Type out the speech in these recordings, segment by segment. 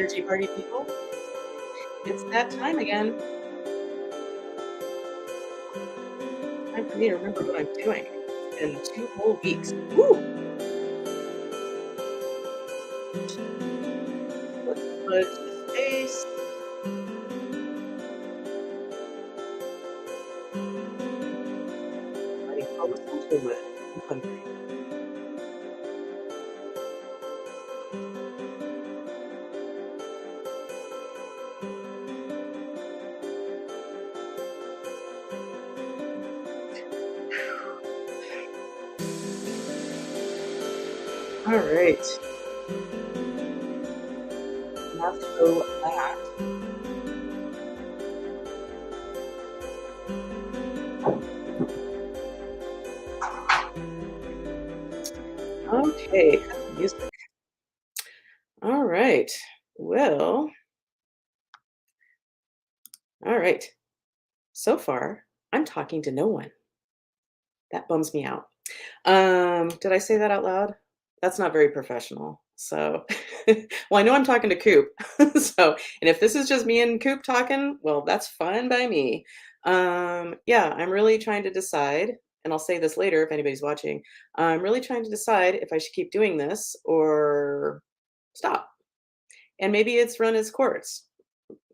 energy party people. It's that time again. Time for me to remember what I'm doing. It's been 2 whole weeks. Woo! Let's fudge the space. Mighty Thomas Underwood. I'm hungry. All right. Enough of that. Okay, cut the music. All right. Well, all right. So far, I'm talking to no one. That bums me out. Did I say that out loud? That's not very professional. So, well, I know I'm talking to Coop. So, and if this is just me and Coop talking, well, that's fine by me. Yeah, I'm really trying to decide, and I'll say this later if anybody's watching. I'm really trying to decide if I should keep doing this or stop. And maybe it's run its course.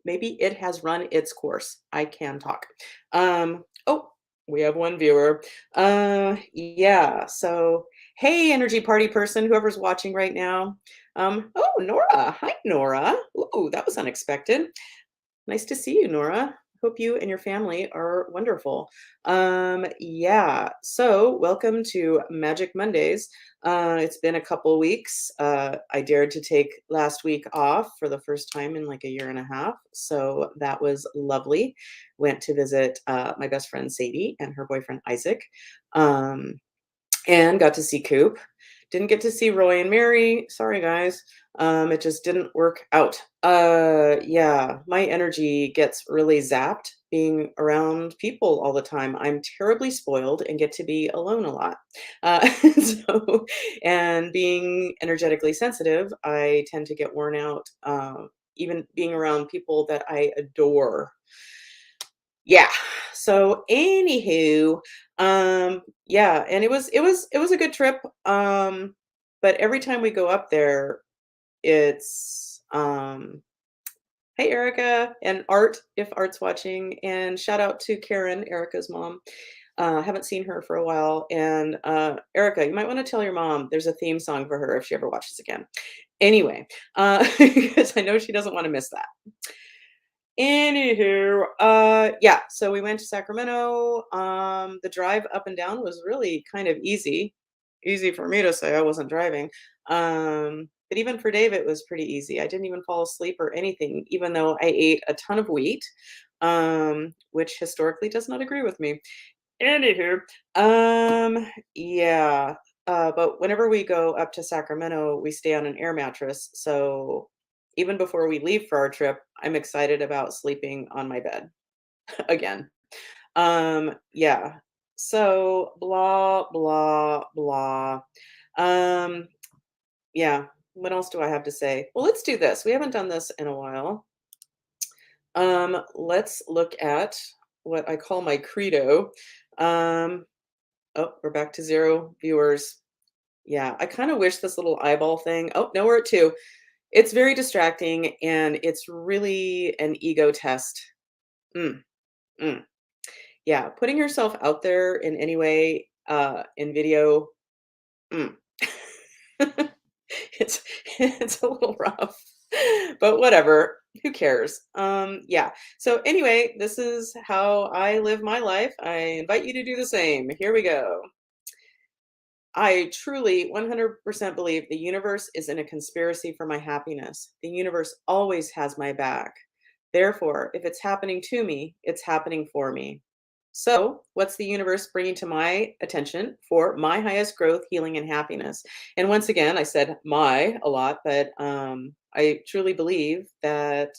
Maybe it has run its course. I can talk. Oh, we have one viewer. Yeah. So, hey, energy party person, whoever's watching right now. Oh, Nora. Hi, Nora. Ooh, that was unexpected. Nice to see you, Nora. Hope you and your family are wonderful. Yeah, so welcome to Magic Mondays. It's been a couple weeks. I dared to take last week off for the first time in like a year and a half. So that was lovely. Went to visit my best friend Sadie and her boyfriend Isaac. Um, and got to see Coop. Didn't get to see Roy and Mary. Sorry, guys. It just didn't work out. Yeah, my energy gets really zapped being around people all the time. I'm terribly spoiled and get to be alone a lot. So, and being energetically sensitive, I tend to get worn out. Even being around people that I adore. Yeah. So anywho, yeah, and it was a good trip. But every time we go up there, it's hey Erica and Art, if Art's watching, and shout out to Karen, Erica's mom. Haven't seen her for a while. And Erica, you might want to tell your mom there's a theme song for her if she ever watches again. Anyway, because I know she doesn't want to miss that. Anywho, yeah, so we went to Sacramento. The drive up and down was really kind of easy. Easy for me to say I wasn't driving. But even for Dave, it was pretty easy. I didn't even fall asleep or anything, even though I ate a ton of wheat, which historically does not agree with me. Anywho, yeah. But whenever we go up to Sacramento, we stay on an air mattress. So even before we leave for our trip, I'm excited about sleeping on my bed again. Yeah. So blah blah blah. Um, yeah. What else do I have to say? Well, let's do this. We haven't done this in a while. Let's look at what I call my credo. Um, Oh, we're back to 0 viewers. Yeah, I kind of wish this little eyeball thing. Oh, no, we're at 2. It's very distracting and it's really an ego test. Mm, mm. Yeah, putting yourself out there in any way in video, mm. it's it's a little rough. But whatever, who cares? Yeah. So anyway, this is how I live my life. I invite you to do the same. Here we go. I truly 100% believe the universe is in a conspiracy for my happiness. The universe always has my back. Therefore, if it's happening to me, it's happening for me. So, what's the universe bringing to my attention for my highest growth, healing, and happiness? And once again, I said my a lot, but I truly believe that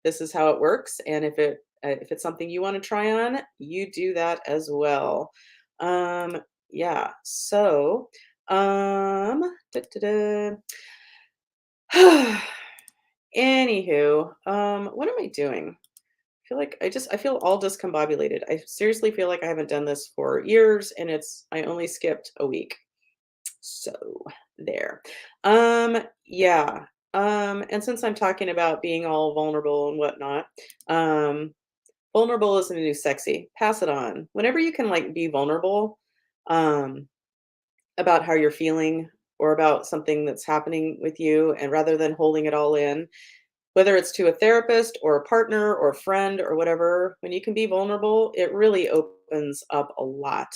this is how it works. And if it's something you want to try on, you do that as well. Um, yeah. So, um, da, da, da. Anywho, what am I doing? I feel like I feel all discombobulated. I seriously feel like I haven't done this for years and I only skipped a week. So there. Yeah. And since I'm talking about being all vulnerable and whatnot, um, vulnerable isn't a new sexy. Pass it on. Whenever you can like be vulnerable, um, about how you're feeling or about something that's happening with you, and rather than holding it all in, whether it's to a therapist or a partner or a friend or whatever, when you can be vulnerable, it really opens up a lot.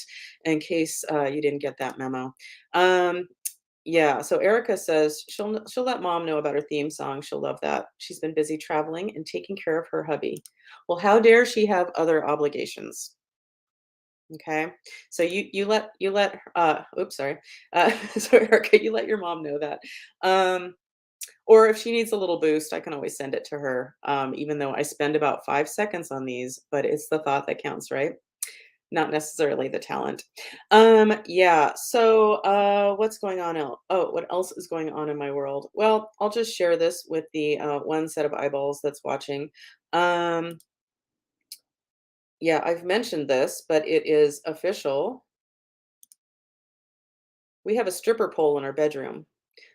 In case you didn't get that memo. Um, yeah, so Erica says she'll let mom know about her theme song. She'll love that. She's been busy traveling and taking care of her hubby. Well, how dare she have other obligations? Okay. So oops, sorry. So Erica, you let your mom know that. Um or if she needs a little boost, I can always send it to her. Even though I spend about 5 seconds on these, but it's the thought that counts, right? Not necessarily the talent. Yeah. So, what's going on? What else is going on in my world? Well, I'll just share this with the one set of eyeballs that's watching. Um, yeah, I've mentioned this, but it is official. We have a stripper pole in our bedroom.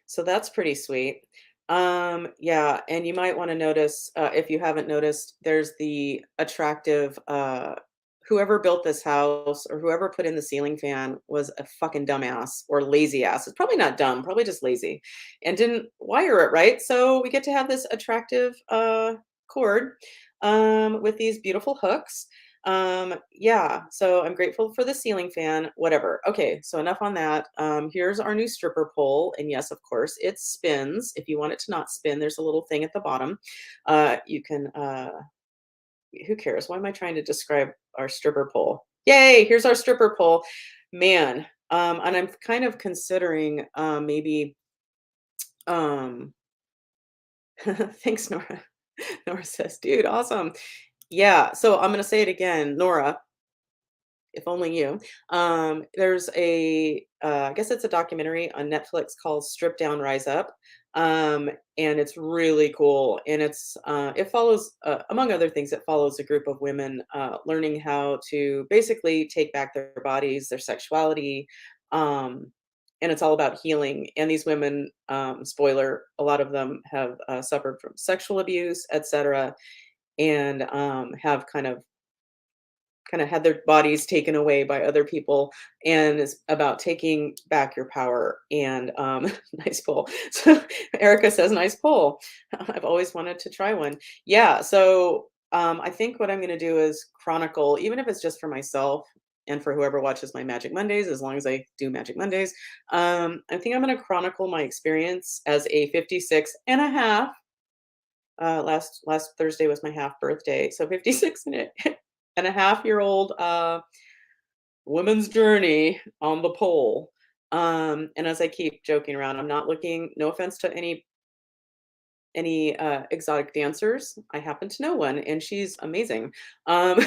So that's pretty sweet. Yeah, and you might want to notice if you haven't noticed, there's the attractive whoever built this house or whoever put in the ceiling fan was a fucking dumbass or lazy ass. It's probably not dumb, probably just lazy and didn't wire it right. So we get to have this attractive cord with these beautiful hooks. Yeah, so I'm grateful for the ceiling fan, whatever. Okay, so enough on that. Here's our new stripper pole. And yes, of course, it spins. If you want it to not spin, there's a little thing at the bottom. You can, who cares? Why am I trying to describe our stripper pole? Yay, here's our stripper pole. Man, and I'm kind of considering maybe, um, thanks, Nora. Nora says, dude, awesome. Yeah, so I'm going to say it again, Nora. If only you. There's I guess it's a documentary on Netflix called Strip Down, Rise Up. And it's really cool. And it follows, among other things, it follows a group of women learning how to basically take back their bodies, their sexuality. Um, and it's all about healing. And these women, spoiler, a lot of them have suffered from sexual abuse, etc., and have kind of had their bodies taken away by other people, and it's about taking back your power. And nice poll. So Erica says nice poll. I've always wanted to try one. Yeah, so I think what I'm going to do is chronicle, even if it's just for myself and for whoever watches my Magic Mondays, as long as I do Magic Mondays. I think I'm going to chronicle my experience as a 56 and a half. Last Thursday was my half birthday, so 56 and a half-year old woman's journey on the pole. And as I keep joking around, I'm not looking. No offense to any exotic dancers. I happen to know one, and she's amazing. Um,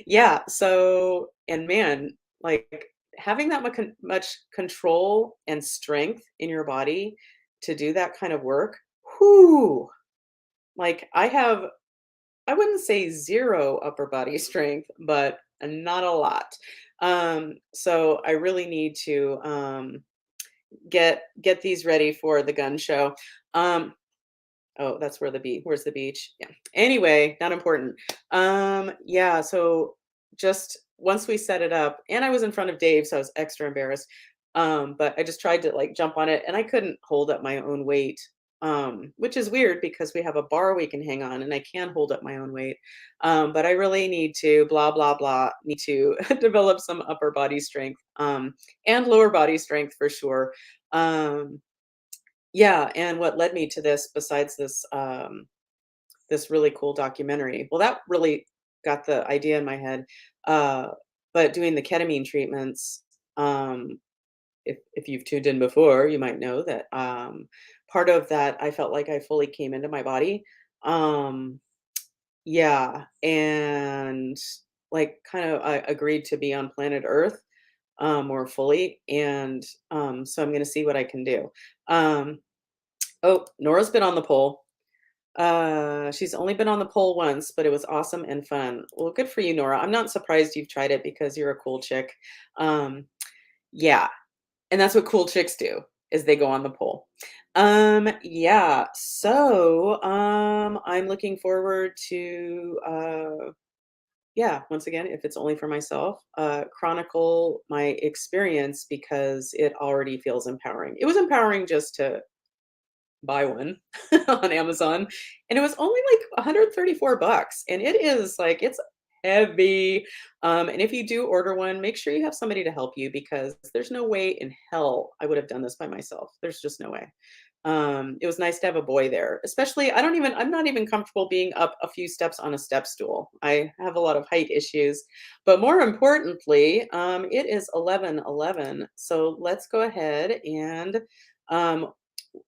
yeah. So, and man, like having that much control and strength in your body to do that kind of work. Whoo! Like I wouldn't say 0 upper body strength, but not a lot. So I really need to get these ready for the gun show. Um, oh, that's where's the beach? Yeah. Anyway, not important. Yeah, so just once we set it up, and I was in front of Dave, so I was extra embarrassed. But I just tried to like jump on it and I couldn't hold up my own weight. Which is weird because we have a bar we can hang on and I can hold up my own weight. But I really need to blah blah blah need to develop some upper body strength and lower body strength for sure. Um yeah, and what led me to this besides this really cool documentary, well, that really got the idea in my head, uh, but doing the ketamine treatments, if you've tuned in before, you might know that, part of that, I felt like I fully came into my body. Um, yeah, and, like, kind of I agreed to be on planet Earth, more fully, and, so I'm gonna see what I can do. Um Oh, Nora's been on the poll. She's only been on the pole once, but it was awesome and fun. Well, good for you, Nora. I'm not surprised you've tried it because you're a cool chick. Um, yeah, and that's what cool chicks do is they go on the pole. Yeah. So, I'm looking forward to yeah, once again, if it's only for myself, chronicle my experience because it already feels empowering. It was empowering just to buy one on Amazon, and it was only like 134 bucks, and it is like it's heavy. And if you do order one, make sure you have somebody to help you because there's no way in hell I would have done this by myself. There's just no way. It was nice to have a boy there, especially I'm not even comfortable being up a few steps on a step stool. I have a lot of height issues, but more importantly, it is 11:11. So let's go ahead and um,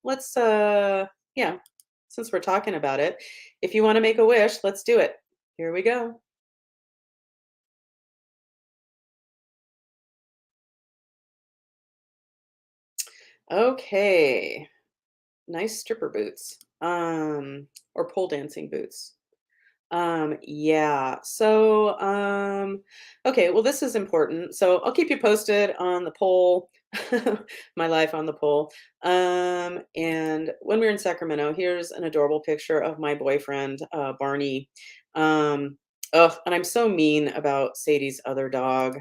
let's yeah, since we're talking about it, if you want to make a wish, let's do it. Here we go. Okay. Nice stripper boots. Or pole dancing boots. Yeah. So, okay, well, this is important. So I'll keep you posted on the poll, my life on the poll. And when we were in Sacramento, here's an adorable picture of my boyfriend, Barney. Um, oh, and I'm so mean about Sadie's other dog.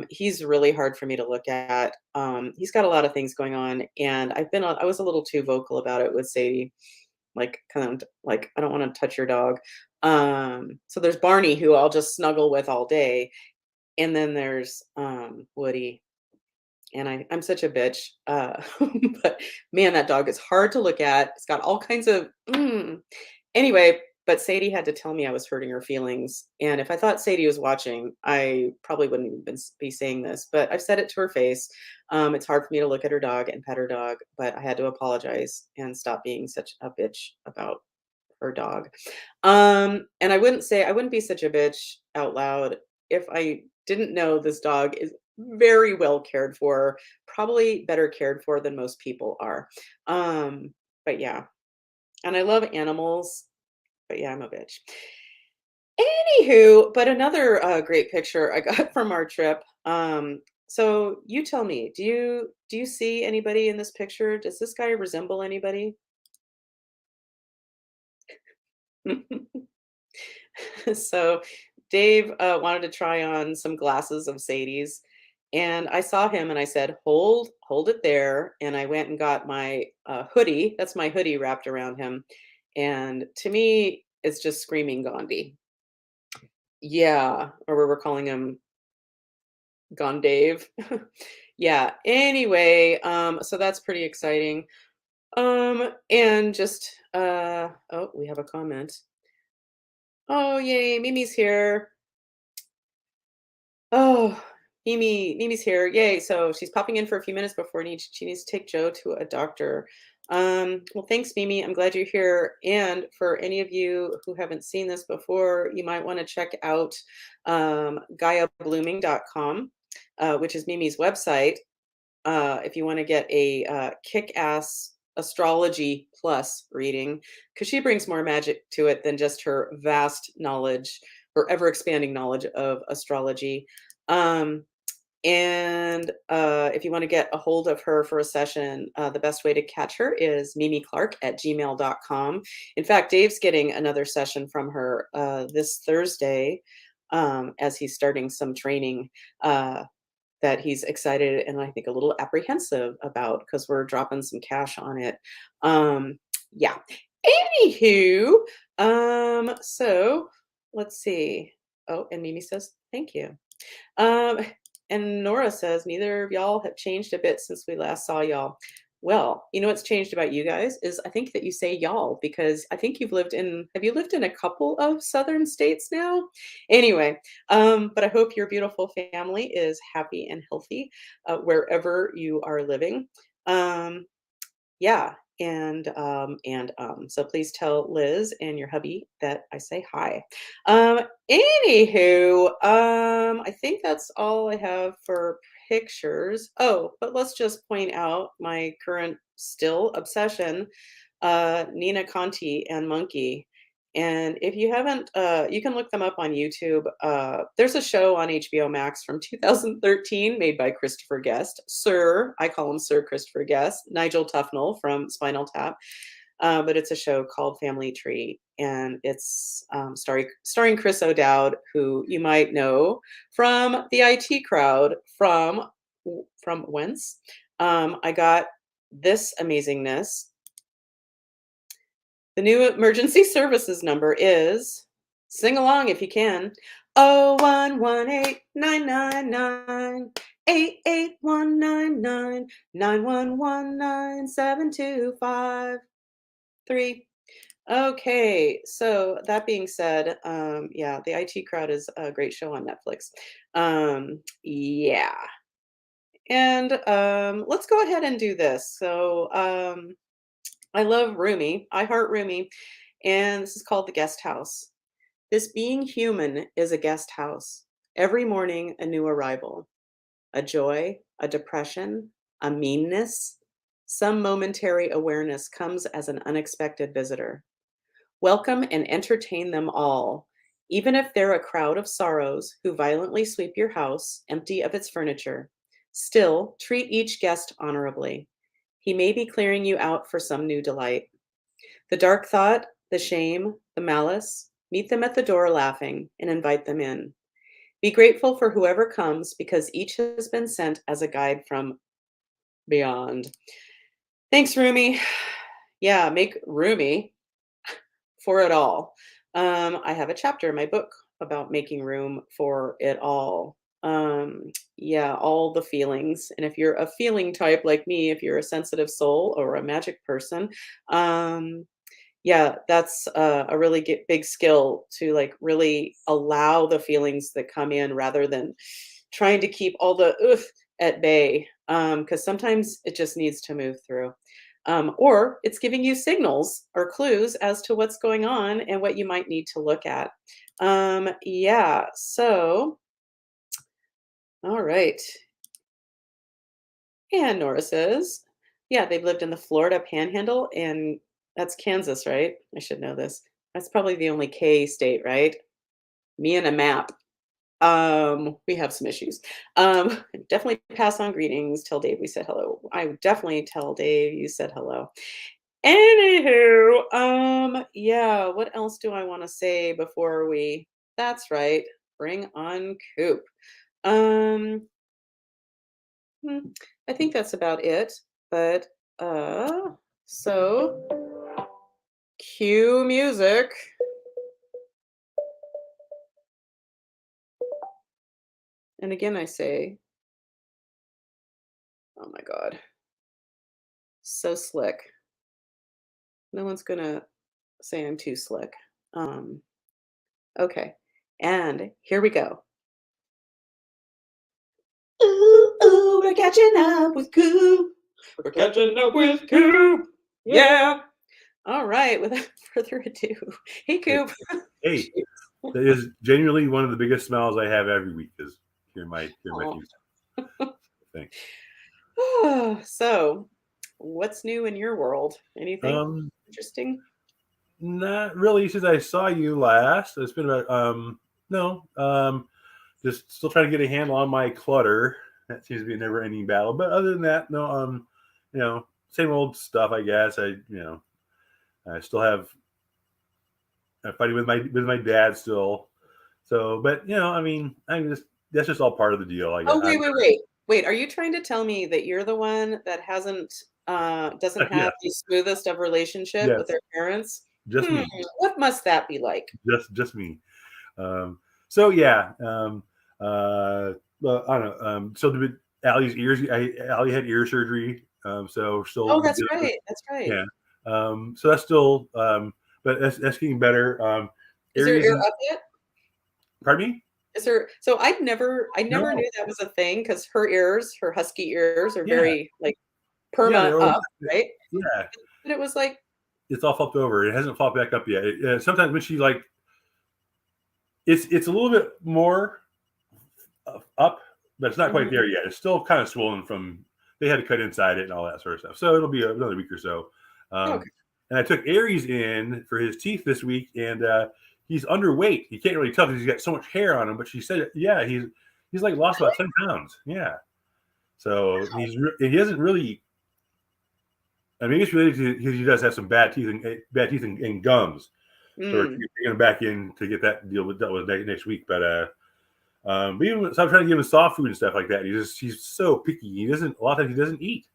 He's really hard for me to look at. He's got a lot of things going on, and I was a little too vocal about it with Sadie like kind of like I don't want to touch your dog. So there's Barney who I'll just snuggle with all day, and then there's Woody, and I'm such a bitch. But man, that dog is hard to look at. It's got all kinds of anyway. But Sadie had to tell me I was hurting her feelings, and if I thought Sadie was watching, I probably wouldn't even be saying this. But I've said it to her face. It's hard for me to look at her dog and pet her dog, but I had to apologize and stop being such a bitch about her dog. And I wouldn't be such a bitch out loud if I didn't know this dog is very well cared for, probably better cared for than most people are. But yeah, and I love animals, but yeah, I'm a bitch. Anywho, but another great picture I got from our trip. So you tell me, do you see anybody in this picture? Does this guy resemble anybody? So Dave wanted to try on some glasses of Sadie's, and I saw him and I said, hold it there." And I went and got my hoodie. That's my hoodie wrapped around him, and to me, it's just screaming Gandhi. Yeah, or we were calling him Gone Dave. Yeah. Anyway, so that's pretty exciting. And just oh, we have a comment. Oh, yay, Mimi's here. Oh, Mimi's here. Yay. So she's popping in for a few minutes before she needs to take Joe to a doctor. Well, thanks, Mimi. I'm glad you're here. And for any of you who haven't seen this before, you might want to check out GaiaBlooming.com, which is Mimi's website. If you want to get a kick-ass astrology plus reading, because she brings more magic to it than just her vast knowledge, her ever expanding knowledge of astrology. Um, and if you want to get a hold of her for a session, the best way to catch her is mimiclark@gmail.com. In fact, Dave's getting another session from her this Thursday as he's starting some training. That he's excited and I think a little apprehensive about because we're dropping some cash on it. Yeah. Anywho, so let's see. Oh, and Mimi says, thank you. Um, and Nora says, neither of y'all have changed a bit since we last saw y'all. Well, you know what's changed about you guys is I think that you say y'all because I think have you lived in a couple of southern states now? Anyway, but I hope your beautiful family is happy and healthy wherever you are living. Um, yeah, so please tell Liz and your hubby that I say hi. Anywho, I think that's all I have for pictures. Oh, but let's just point out my current still obsession. Nina Conti and Monkey. And if you haven't, you can look them up on YouTube. There's a show on HBO Max from 2013 made by Christopher Guest. Sir, I call him Sir Christopher Guest, Nigel Tufnell from Spinal Tap. But it's a show called Family Tree, and it's starring Chris O'Dowd, who you might know from the IT crowd from whence I got this amazingness. The new emergency services number is, sing along if you can, 011899988199991197253. Okay, so that being said, yeah, the IT crowd is a great show on Netflix. Yeah. And let's go ahead and do this. So I love Rumi. I heart Rumi. And this is called The Guest House. This being human is a guest house. Every morning, a new arrival, a joy, a depression, a meanness. Some momentary awareness comes as an unexpected visitor. Welcome and entertain them all, even if they're a crowd of sorrows who violently sweep your house empty of its furniture. Still, treat each guest honorably. He may be clearing you out for some new delight. The dark thought, the shame, the malice, meet them at the door laughing and invite them in. Be grateful for whoever comes because each has been sent as a guide from beyond. Thanks, Rumi. Yeah, make Rumi for it all. I have a chapter in my book about making room for it all. Yeah, all the feelings. And if you're a feeling type like me, if you're a sensitive soul or a magic person, yeah, that's a really big skill to like really allow the feelings that come in rather than trying to keep all the oof at bay. Because sometimes it just needs to move through. Or it's giving you signals or clues as to what's going on and what you might need to look at. Yeah, so, all right. And Nora says, yeah, they've lived in the Florida Panhandle, and that's Kansas, right? I should know this. That's probably the only K state, right? Me and a map. We have some issues. Definitely pass on greetings. Tell Dave we said hello. I would definitely tell Dave you said hello. Anywho, yeah, what else do I want to say before we, that's right, bring on Koop. Um, I think that's about it. But so cue music. And again I say, oh my god. So slick. No one's gonna say I'm too slick. Okay. And here we go. Ooh, ooh, we're catching up with Koop. We're catching up with Koop. Yeah. All right. Without further ado, hey Koop. Hey, that is genuinely one of the biggest smiles I have every week is hear my Aw. theme Thanks. So, what's new in your world? Anything Um, interesting? Not really since I saw you last. It's been about no just still trying to get a handle on my clutter. That seems to be a never-ending battle. But other than that, no same old stuff. I guess I still have fighting with my dad still. So, but I mean, I just that's just all part of the deal. I guess. Oh, wait. Are you trying to tell me that you're the one that doesn't have Yes, the smoothest of relationship with yes, their parents? just Hmm, me, what must that be like? just me. Um, so yeah, well, I don't know. So did Allie's ears. Allie had ear surgery. So we're still Oh, that's dealing with right. That's right. yeah. So that's still, but that's getting better. Is her Aries ear and up yet? pardon me. Is her so I never No, knew that was a thing because her ears, her husky ears are yeah, very like yeah, perma they're always up, right? yeah. But it was like, It's all flopped over. It hasn't flopped back up yet. Sometimes when she like, it's a little bit more up, but it's not quite mhm, there yet. It's still kind of swollen from they had to cut inside it and all that sort of stuff. So it'll be another week or so. Um, okay. And I took Aries in for his teeth this week, and he's underweight. You can't really tell because he's got so much hair on him. But she said, yeah, he's like lost about 10 pounds. Yeah. So he hasn't really. I mean, it's related to he does have some bad teeth and gums. So we're Mm. taking him back in to get that deal dealt with next week. But even so, I'm trying to give him soft food and stuff like that. He's so picky. A lot of times he doesn't eat.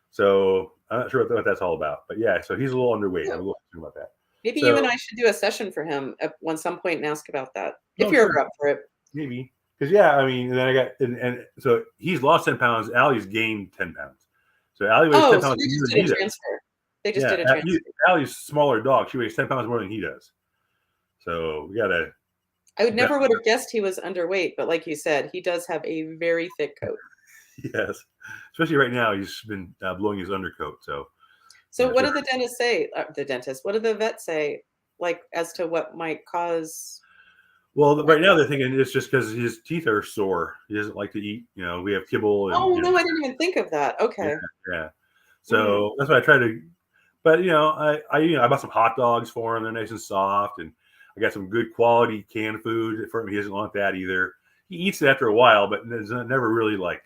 So I'm not sure what that's all about. But yeah, so he's a little underweight. I'm a little concerned about that. Maybe you and So I should do a session for him at some point and ask about that, if no, you're sure, ever up for it. maybe because yeah, I mean, and then I got and so he's lost 10 pounds. Allie's gained 10 pounds. So Allie weighs 10 Oh, so pounds they more just than did he a does. transfer. They just Yeah, did a transfer. Allie's a smaller dog. She weighs 10 pounds more than he does. So we gotta I would keep that. never would have guessed he was underweight, but like you said, he does have a very thick coat. Yes, especially right now, he's been blowing his undercoat. So So what sure. did the dentist say? The dentist. What did the vet say? Like as to what might cause? Well, Like, right now they're thinking it's just because his teeth are sore. He doesn't like to eat. We have kibble and oh no, I didn't even think of that. yeah, Okay. yeah. Mm. So that's why I try to. But I bought some hot dogs for him. They're nice and soft, and I got some good quality canned food for him. He doesn't want that either. He eats it after a while, but never really like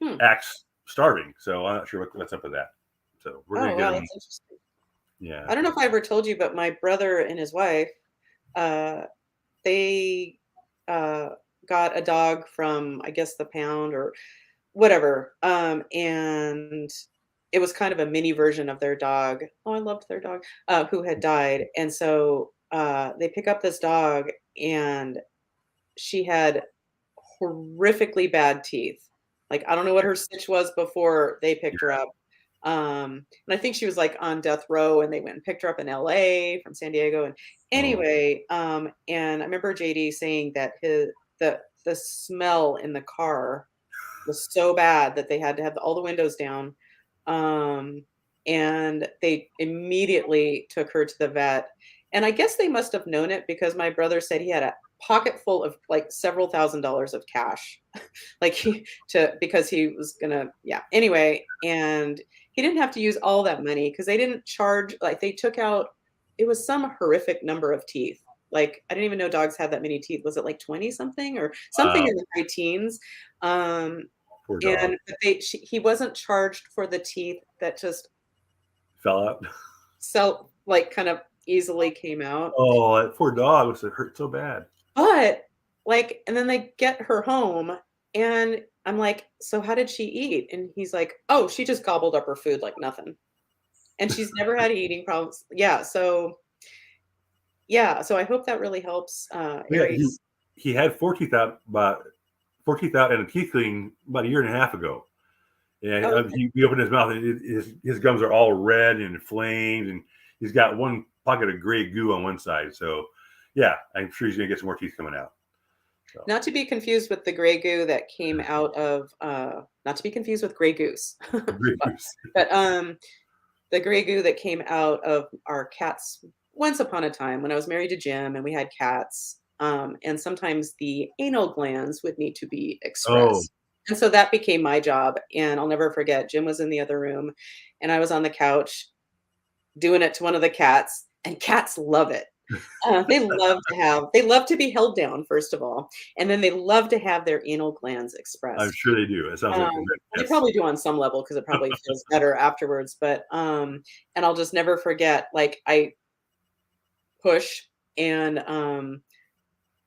Hmm. acts starving. So I'm not sure what's up with that. So we're gonna Oh get wow, him. that's interesting. Yeah. I don't know if I ever told you, but my brother and his wife, uh, they uh, got a dog from I guess the pound or whatever, and it was kind of a mini version of their dog. Oh, I loved their dog, who had died, and so, they pick up this dog, and she had horrifically bad teeth. Like, I don't know what her stitch was before they picked her up, and I think she was, like, on death row, and they went and picked her up in LA from San Diego, and Oh. anyway, and I remember JD saying that the smell in the car was so bad that they had to have all the windows down. Um, and they immediately took her to the vet. And I guess they must have known it because my brother said he had a pocket full of like several $1,000s of cash, like because he was gonna, yeah. Anyway, and he didn't have to use all that money because they didn't charge, like they took out, it was some horrific number of teeth. Like I didn't even know dogs had that many teeth. Was it like 20 something or something Wow. in the high teens? Um, Poor dog. and but he wasn't charged for the teeth that just Fell out. like kind of easily came out. Oh, that poor dog must have hurt so bad. But like, and then they get her home, and I'm like, so how did she eat? And he's like, oh, she just gobbled up her food like nothing, and she's never had eating problems. Yeah, so I hope that really helps Yeah, Aries. he had 4 teeth out about 4 teeth out and a teeth cleaning about a year and a half ago. And Oh, he opened his mouth and his gums are all red and inflamed, and he's got one pocket of gray goo on one side. So yeah, I'm sure he's gonna get some more teeth coming out. So not to be confused with the gray goo that came out of not to be confused with gray goose. gray goose. But the gray goo that came out of our cats once upon a time when I was married to Jim and we had cats. And sometimes the anal glands would need to be Oh, expressed. And so that became my job. And I'll never forget, Jim was in the other room and I was on the couch doing it to one of the cats, and cats love it. They love to be held down, first of all, and then they love to have their anal glands I'm expressed. sure they do. It sounds like Well, they yes. probably do on some level because it probably feels better afterwards, but, and I'll just never forget, like, I push and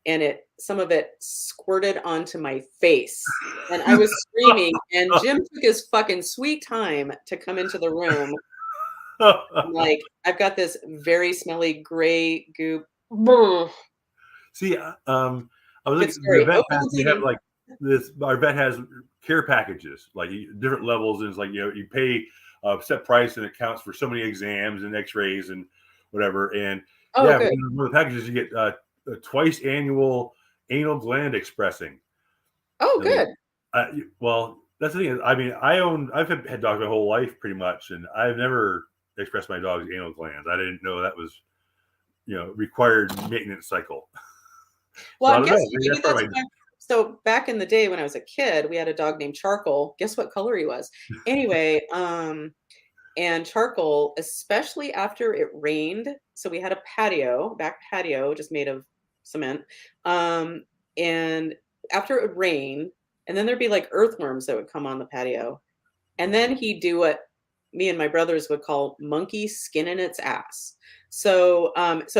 it some of it squirted onto my face, and I was screaming, and Jim took his fucking sweet time to come into the room. I'm like, "I've got this very smelly gray goop." See, I was Good like the story. vet No pass. puns They have eaten. like this. Our vet has care packages, like different levels, and it's like you pay a set price, and it counts for so many exams and X-rays and whatever. And Oh, yeah, good. one of the packages you get a twice annual anal gland expressing. Oh, And like, good. well, that's the thing. I mean, I've had dogs my whole life pretty much, and I've never expressed my dog's anal glands. I didn't know that was required maintenance cycle. Well, So I I'm don't know. guessing Maybe maybe that's that's part of why. So back in the day when I was a kid, we had a dog named Charcoal. Guess what color he was? Anyway, and charcoal, especially after it rained. So we had a patio, back patio, just made of cement. Um, and after it would rain, and then there'd be like earthworms that would come on the patio. And then he'd do what me and my brothers would call monkey skin in its ass. So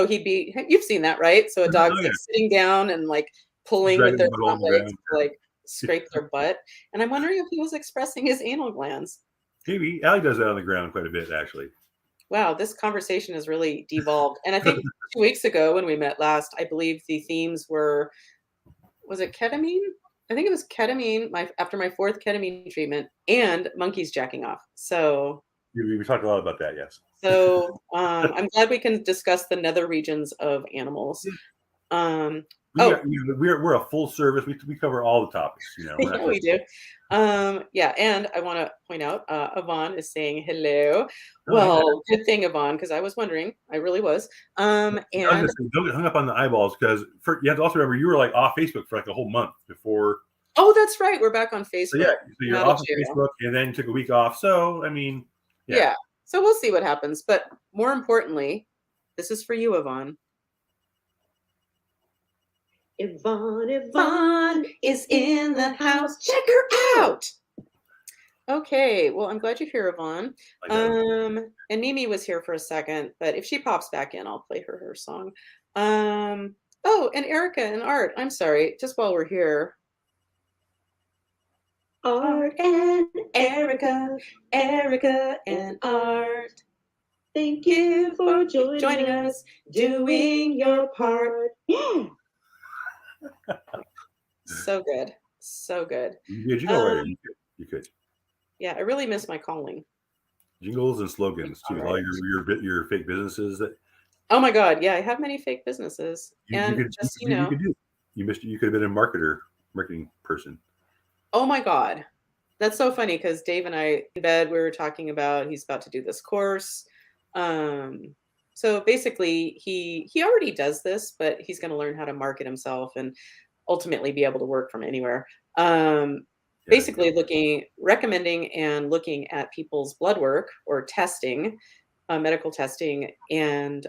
he'd be, you've seen that, right? So a dog's Oh yeah, like sitting down and like pulling with dragging their the butt front on the legs ground. to like scrape their butt. And I'm wondering if he was expressing his anal glands. Maybe Allie does that on the ground quite a bit, actually. Wow, this conversation has really devolved. And I think 2 weeks ago when we met last, I believe the themes were, was it ketamine? I think it was ketamine, after my fourth ketamine treatment, and monkeys jacking off. So We talked a lot about that. Yes. I'm glad we can discuss the nether regions of animals. Um, We oh, got, we're a full service. We cover all the topics. We're not yeah, we just do. Yeah, and I want to point out, Yvonne is saying hello. oh hey there. Well, good thing, Yvonne, because I was wondering. I really was. I was gonna And say, don't get hung up on the eyeballs because you have to also remember you were like off Facebook for like a whole month before. oh, that's right. We're back on So yeah, Facebook. so I'm you're out of off of jail. Facebook and then you took a week off. So I mean, yeah. Yeah. So we'll see what happens. But more importantly, this is for you, Yvonne. Yvonne is in the house. Check her out. Okay. Well, I'm glad you're here, Yvonne. I know. And Mimi was here for a second, but if she pops back in, I'll play her song. Um, oh, and Erica and Art. I'm sorry. Just while we're here. Art and Erica, Erica and Art. Thank you for joining us, doing your part. Yeah. So good. So good. You could go right Um, in. You could. yeah, I really miss my calling. Jingles and slogans All too. All right. your fake businesses that Oh my God. Yeah, I have many fake businesses. you And could just, you could do. You could have been a marketing person. oh my God. That's so funny because Dave and I in bed, we were talking about he's about to do this course. Um, so basically he already does this, but he's going to learn how to market himself and ultimately be able to work from anywhere. Um, Yeah, there you go. basically recommending and looking at people's blood work or testing, medical testing, and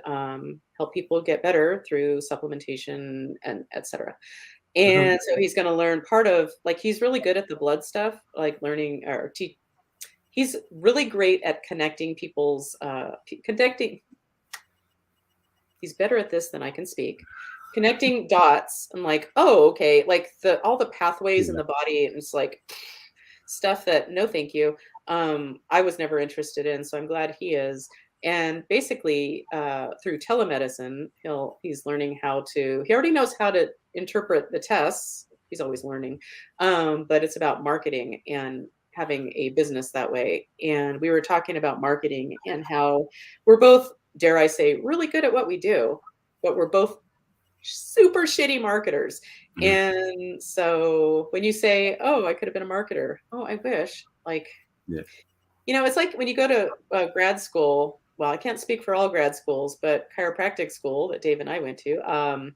help people get better through supplementation and etc. That sounds And so he's going to learn part of, like, he's really good at the blood stuff, like learning or he's really great at connecting people's connecting. He's better at this than I can speak. Connecting dots. I'm like, oh, okay, like all the pathways in yeah. the body, and it's like stuff that no, thank you. I was never interested in, so I'm glad he is. And basically, through telemedicine, he's learning how to. He already knows how to interpret the tests. He's always learning, but it's about marketing and having a business that way. And we were talking about marketing and how we're both, dare I say, really good at what we do, but we're both super shitty marketers. Mhm. And so when you say, "Oh, I could have been a marketer." Oh, I wish. Like, Yeah. it's like when you go to grad school. Well, I can't speak for all grad schools, but chiropractic school that Dave and I went to,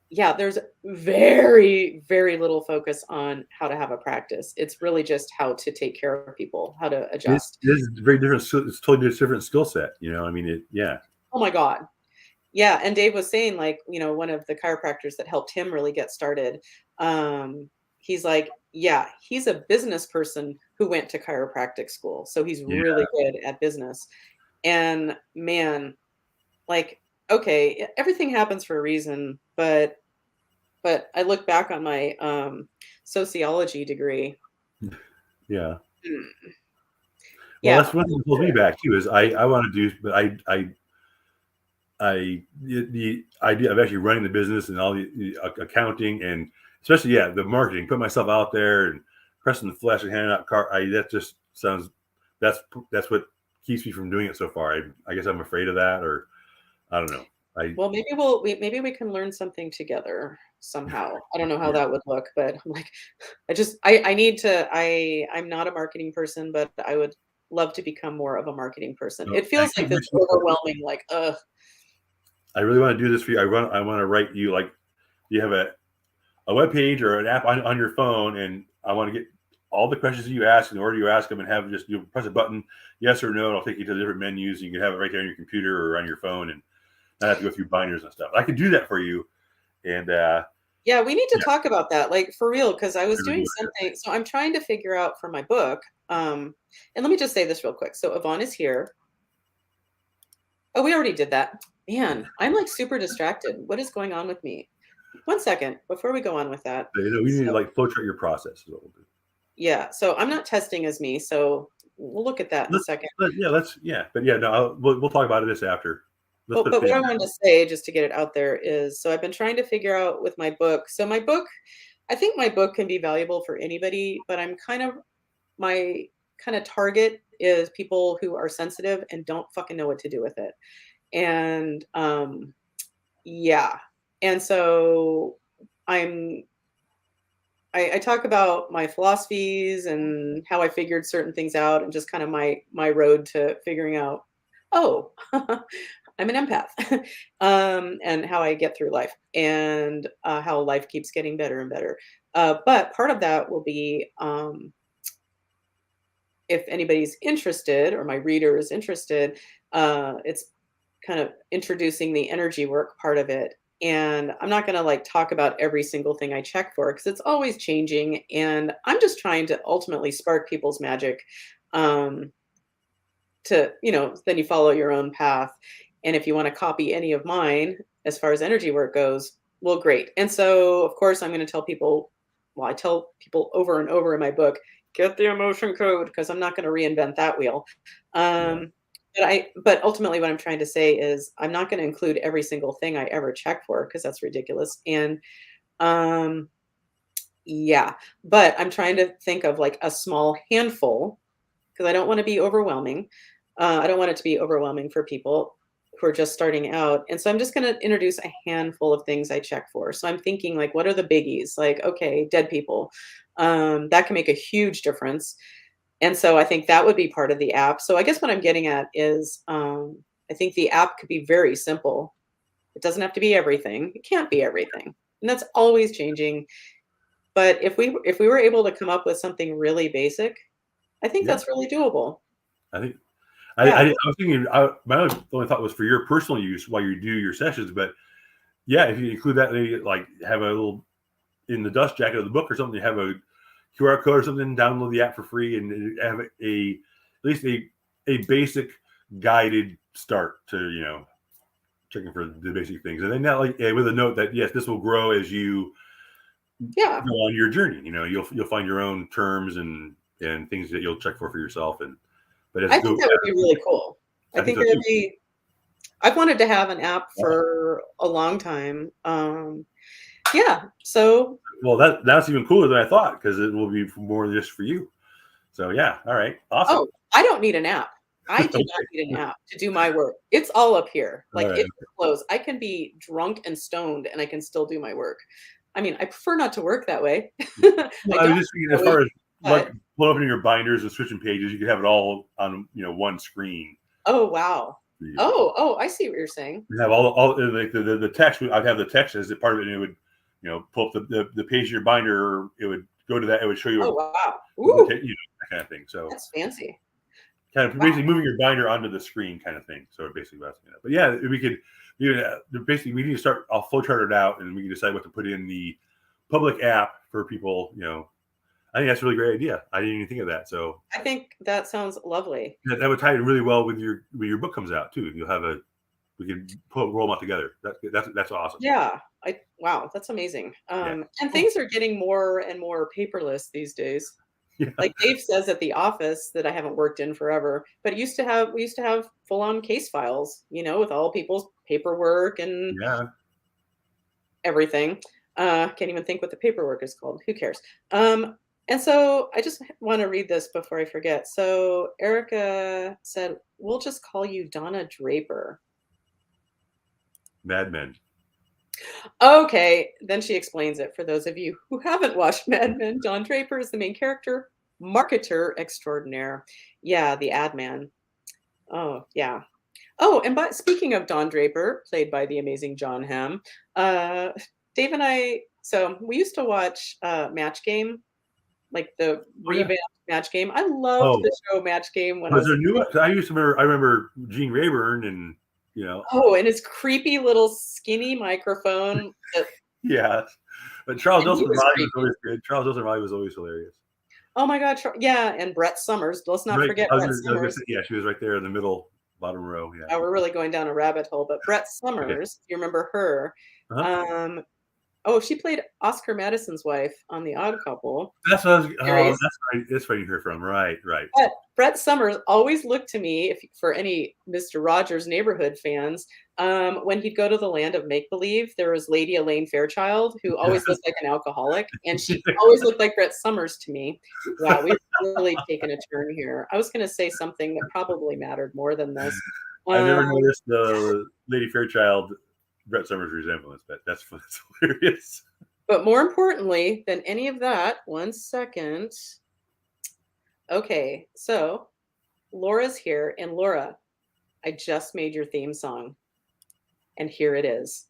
yeah, there's very, very little focus on how to have a practice. It's really just how to take care of people, how to adjust. It is very different. It's totally different skill set. I mean, yeah. Oh my God. Yeah, and Dave was saying, like, one of the chiropractors that helped him really get started, he's like, yeah, he's a business person who went to chiropractic school, so he's Yeah. really good at business. And man, like, okay, everything happens for a reason, but I look back on my sociology degree. Yeah. Mm, Well, yeah, that's one thing that pulls me back too. Is I want to do, but the idea of actually running the business and all the accounting and especially the marketing, put myself out there and pressing the flesh and handing out that just sounds that's what keeps me from doing it so far. I guess I'm afraid of that, or I don't know. well, maybe we can learn something together somehow. I don't know how Yeah. that would look, but I'm like, I need to. I'm not a marketing person, but I would love to become more of a marketing person. So It I feels like keep this wishing overwhelming, like, ugh. I really want to do this for you. I want to write you like you have a web page or an app on your phone, and I want to get all the questions that you ask in the order you ask them, and have just you press a button, yes or no, it'll take you to the different menus. You can have it right there on your computer or on your phone, and not have to go through binders and stuff. I can do that for you, and Yeah, we need to yeah, talk about that, like, for real, because I was I really doing do it. something so I'm trying to figure out for my book, and let me just say this real quick. So Yvonne is here. Oh, we already did that. Man, I'm, like, super distracted. What is going on with me? One second before we go on with that. So, we need to So like filter your process. Is what we'll do. yeah, so I'm not testing as me, so we'll look at that in a Let's, second. but yeah, no, we'll talk about this after. Let's Well, put a but pin what in I that. wanted to say, just to get it out there, is so I've been trying to figure out with my book. So my book, I think my book can be valuable for anybody, but my kind of target is people who are sensitive and don't fucking know what to do with it. And yeah. And so I'm I talk about my philosophies and how I figured certain things out and just kind of my road to figuring out, oh, I'm an empath, and how I get through life and how life keeps getting better and better. But part of that will be if anybody's interested or my reader is interested, it's kind of introducing the energy work part of it. And I'm not going to like talk about every single thing I check for because it's always changing. And I'm just trying to ultimately spark people's magic, um, to, then you follow your own path. And if you want to copy any of mine as far as energy work goes, well, great. And so, of course, I'm going to tell people, well, I tell people over and over in my book, get the emotion code because I'm not going to reinvent that wheel. Yeah, Um, but ultimately, what I'm trying to say is I'm not going to include every single thing I ever check for because that's ridiculous. And um, yeah, but I'm trying to think of like a small handful because I don't want to be overwhelming. I don't want it to be overwhelming for people who are just starting out. And so I'm just going to introduce a handful of things I check for. So I'm thinking like, what are the biggies? Like, okay, dead people. That can make a huge difference. And so I think that would be part of the app. So I guess what I'm getting at is I think the app could be very simple. It doesn't have to be everything. It can't be everything. And that's always changing. But if we were able to come up with something really basic, I think yeah. that's really doable. I think Yeah. I was thinking. My only thought was for your personal use while you do your sessions, but yeah, if you include that, maybe like have a little in the dust jacket of the book or something. You have a QR code or something. Download the app for free and have at least a basic guided start to checking for the basic things, and then that like with a note that yes, this will grow as you Yeah. go on your journey. You'll find your own terms and things that you'll check for yourself. And but as I you go, think that would be really cool. I I think think so that would too. be I've wanted to have an app Yeah. for a long time. Yeah. So, Well, that's even cooler than I thought because it will be more just for you. So yeah, all right, awesome. oh, I don't need an app. I do not Okay, need an app to do my work. It's all up here. all Like right. it flows. I can be drunk and stoned and I can still do my work. I mean, I prefer not to work that way. Well, I I was don't just thinking as that way, far as like but pulling up in your binders and switching pages, you could have it all on one screen. oh wow. You Oh, I see what you're saying. have all like the text. I'd have the text as a part of it, and it would pull up the page of your binder. It would go to that. It would show you Oh a wow. Ooh, presentation, that kind of thing. So that's fancy. kind of Wow. basically moving your binder onto the screen, kind of thing. So basically, that's But yeah, we could. Basically, we need to start. I'll flowchart it out, and we can decide what to put in the public app for people. I think that's a really great idea. I didn't even think of that. So I think that sounds lovely. that would tie in really well with when your book comes out too. You'll have we can roll them out together. That's awesome. Yeah. Wow, that's amazing. Yeah. And Cool. things are getting more and more paperless these days. Yeah. Like Dave says at the office that I haven't worked in forever, but we used to have full-on case files, with all people's paperwork and Yeah. everything. Can't even think what the paperwork is called. Who cares? And so I just want to read this before I forget. So Erica said, "We'll just call you Donna Draper." Mad Men. Okay, then she explains it for those of you who haven't watched Mad Men. Don Draper is the main character, marketer extraordinaire. Yeah, the ad man. Oh, yeah. Oh, and speaking of Don Draper, played by the amazing John Hamm, uh, Dave and I, so we used to watch Match Game. like the Oh yeah. revamped Match Game. I loved Oh, the show Match Game when I was was a there new? kid. I used to remember. I remember Gene Rayburn, and you know, Oh, and his creepy little skinny microphone that yeah. But Charles and he Nelson was Riley was creepy. always good. Charles Nelson Riley was always hilarious. Oh my god, yeah, and Brett Summers. Let's not Right. forget Brett I was gonna Summers. say, yeah, she was right there in the middle, bottom row. Yeah. We're really going down a rabbit hole, but Brett Okay. Summers, if you remember her, Uh-huh. um, oh, she played Oscar Madison's wife on The Odd Couple That's what I was. Oh, series. that's right. That's where you hear from. Right. Right. But Brett Summers always looked to me, if for any Mister Rogers Neighborhood fans, when he'd go to the land of make believe, there was Lady Elaine Fairchild, who always looked like an alcoholic, and she always looked like Brett Summers to me. Wow, we've really taken a turn here. I was going to say something that probably mattered more than this. I Um, never noticed the Lady Fairchild Brett Summers resemblance, but that's hilarious. but more importantly than any of that, one second. Okay, so Laura's here, and Laura, I just made your theme song, and here it is.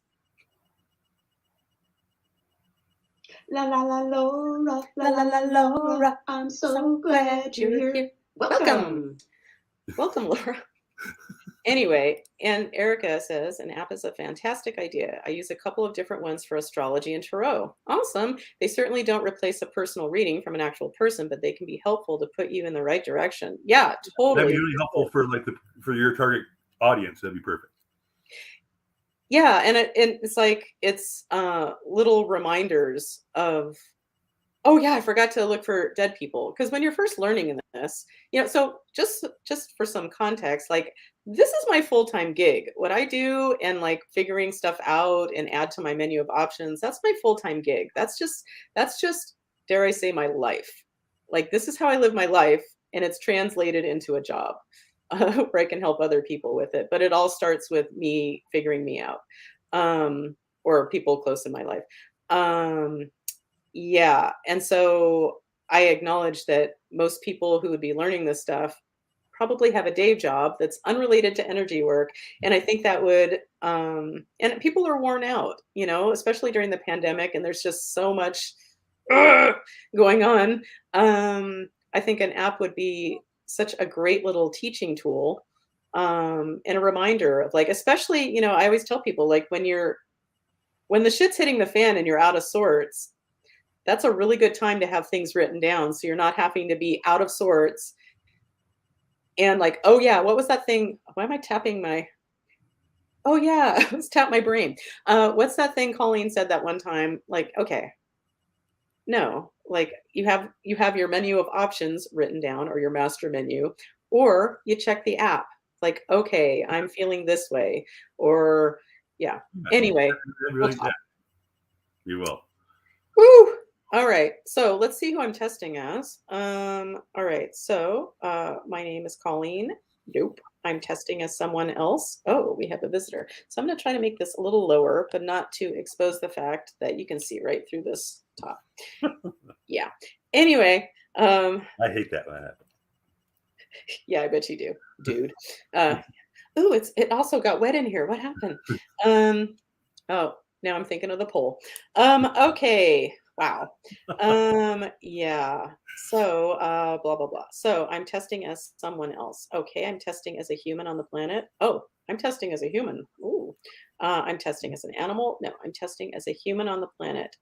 La la la Laura, La la la Laura, I'm so glad you're here. Welcome. Welcome, Laura. Anyway, and Erica says an app is a fantastic idea. I use a couple of different ones for astrology and tarot. Awesome. They certainly don't replace a personal reading from an actual person, but they can be helpful to put you in the right direction. Yeah, That'd totally. be really helpful for like for your target audience. That'd be perfect. Yeah, and it's like it's little reminders of, oh yeah, I forgot to look for dead people, because when you're first learning in this, so just for some context, like this is my full-time gig. What I do and like figuring stuff out and add to my menu of options, that's my full-time gig. That's just dare I say my life. Like this is how I live my life, and it's translated into a job where I can help other people with it. But it all starts with me figuring me out, um, or people close in my life. Um, yeah, and so I acknowledge that most people who would be learning this stuff probably have a day job that's unrelated to energy work, and I think that would and people are worn out, especially during the pandemic, and there's just so much "Ugh" going on. I think an app would be such a great little teaching tool, and a reminder of like, especially, I always tell people like when the shit's hitting the fan and you're out of sorts, that's a really good time to have things written down so you're not having to be out of sorts and like, oh yeah, what was that thing? Why am I tapping my Oh yeah, let's tap my brain. What's that thing Colleen said that one time? Like, okay, no, like you have your menu of options written down or your master menu, or you check the app. Like, okay, I'm feeling this way, or yeah. Yeah, Anyway, we'll really, yeah, talk. you will. Woo! All right, so let's see who I'm testing as. All right, so my name is Colleen. Nope, I'm testing as someone else. Oh, we have a visitor. So I'm going to try to make this a little lower, but not to expose the fact that you can see right through this top. Yeah. Anyway, I hate that when that happens. yeah, I bet you do, dude. Ooh, it also got wet in here. What happened? Um, oh, now I'm thinking of the poll. Okay. Wow. Yeah. So, blah blah blah. So I'm testing as someone else. Okay, I'm testing as a human on the planet. Oh, I'm testing as a human. Ooh. I'm testing as an animal. No, I'm testing as a human on the planet.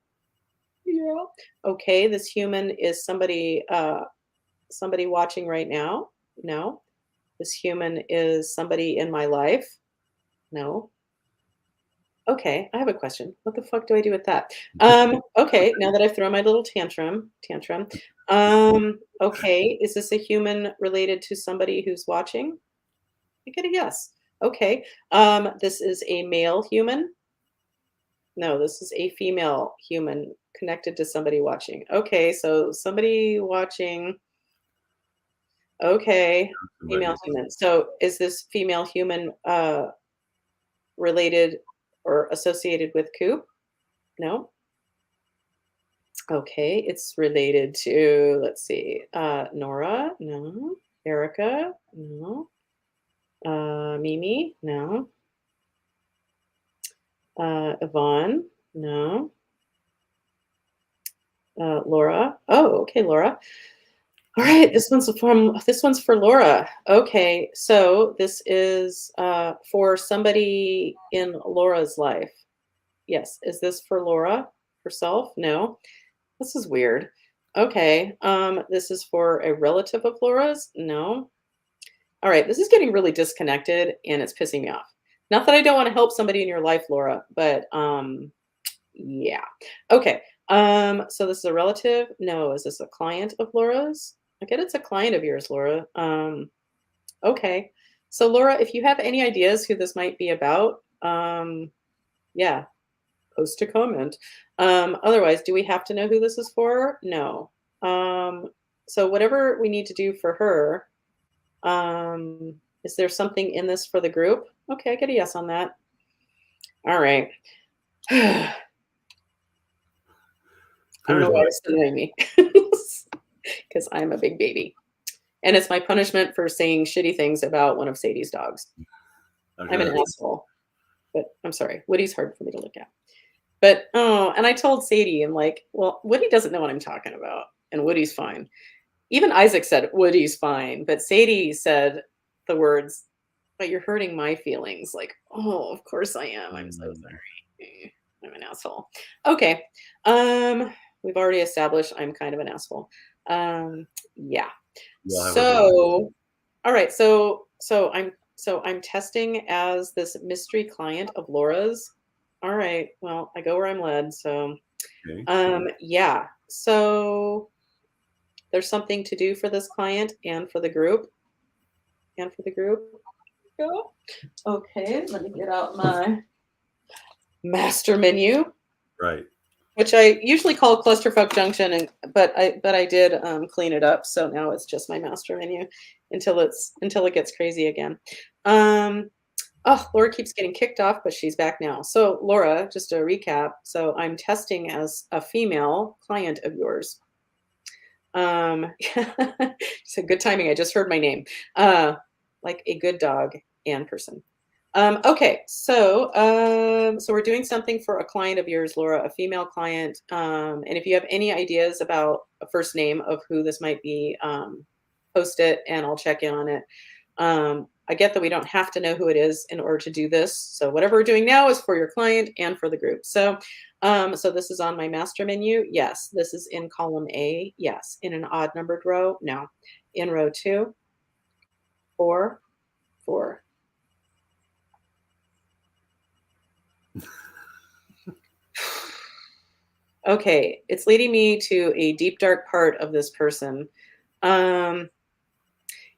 Yeah. Okay, this human is somebody watching right now. No. This human is somebody in my life. No. Okay, I have a question. What the fuck do I do with that? Okay, now that I've thrown my little tantrum. Okay, is this a human related to somebody who's watching? I get a yes. Okay. This is a male human. No, this is a female human connected to somebody watching. Okay, so somebody watching. Okay, female Somebody. human. So is this female human related or associated with Koop? No. Okay, it's related to, let's see, Nora, no. Erica, no. Mimi, no. Yvonne, no. Laura. Oh, okay, Laura. All right, this one's for Laura. Okay, so this is for somebody in Laura's life. Yes, is this for Laura herself? No. This is weird. Okay, this is for a relative of Laura's? No. All right, this is getting really disconnected and it's pissing me off. Not that I don't want to help somebody in your life, Laura, but yeah. Okay. So this is a relative? No, is this a client of Laura's? I get it's a client of yours, Laura. Okay. So Laura, if you have any ideas who this might be about, yeah, post a comment. Otherwise, do we have to know who this is for? No. So whatever we need to do for her, is there something in this for the group? Okay, I get a yes on that. All right. I don't know why it's annoying me because I'm a big baby. And it's my punishment for saying shitty things about one of Sadie's dogs. I'm an asshole. But I'm sorry. Woody's hard for me to look at. But, oh, and I told Sadie, I'm like, well, Woody doesn't know what I'm talking about. And Woody's fine. Even Isaac said, Woody's fine. But Sadie said the words, but you're hurting my feelings. Like, oh, of course I am. I'm so sorry. I'm an asshole. Okay. We've already established I'm kind of an asshole. Yeah. So, all right. So I'm testing as this mystery client of Laura's. All right. Well, I go where I'm led. So, yeah. So there's something to do for this client and for the group. And for the group. Go. Okay. Let me get out my master menu. Right. Which I usually call Clusterfuck Junction, but I did clean it up, so now it's just my master menu until it gets crazy again. Oh, Laura keeps getting kicked off, but she's back now. So Laura, just a recap. So I'm testing as a female client of yours. So good timing. I just heard my name. Like a good dog and person. Okay, so we're doing something for a client of yours, Laura, a female client. And if you have any ideas about a first name of who this might be, post it and I'll check in on it. I get that we don't have to know who it is in order to do this. So whatever we're doing now is for your client and for the group. So, so this is on my master menu. Yes. This is in column A. Yes. In an odd numbered row. No. In row 2, 4, 4. Okay, it's leading me to a deep, dark part of this person.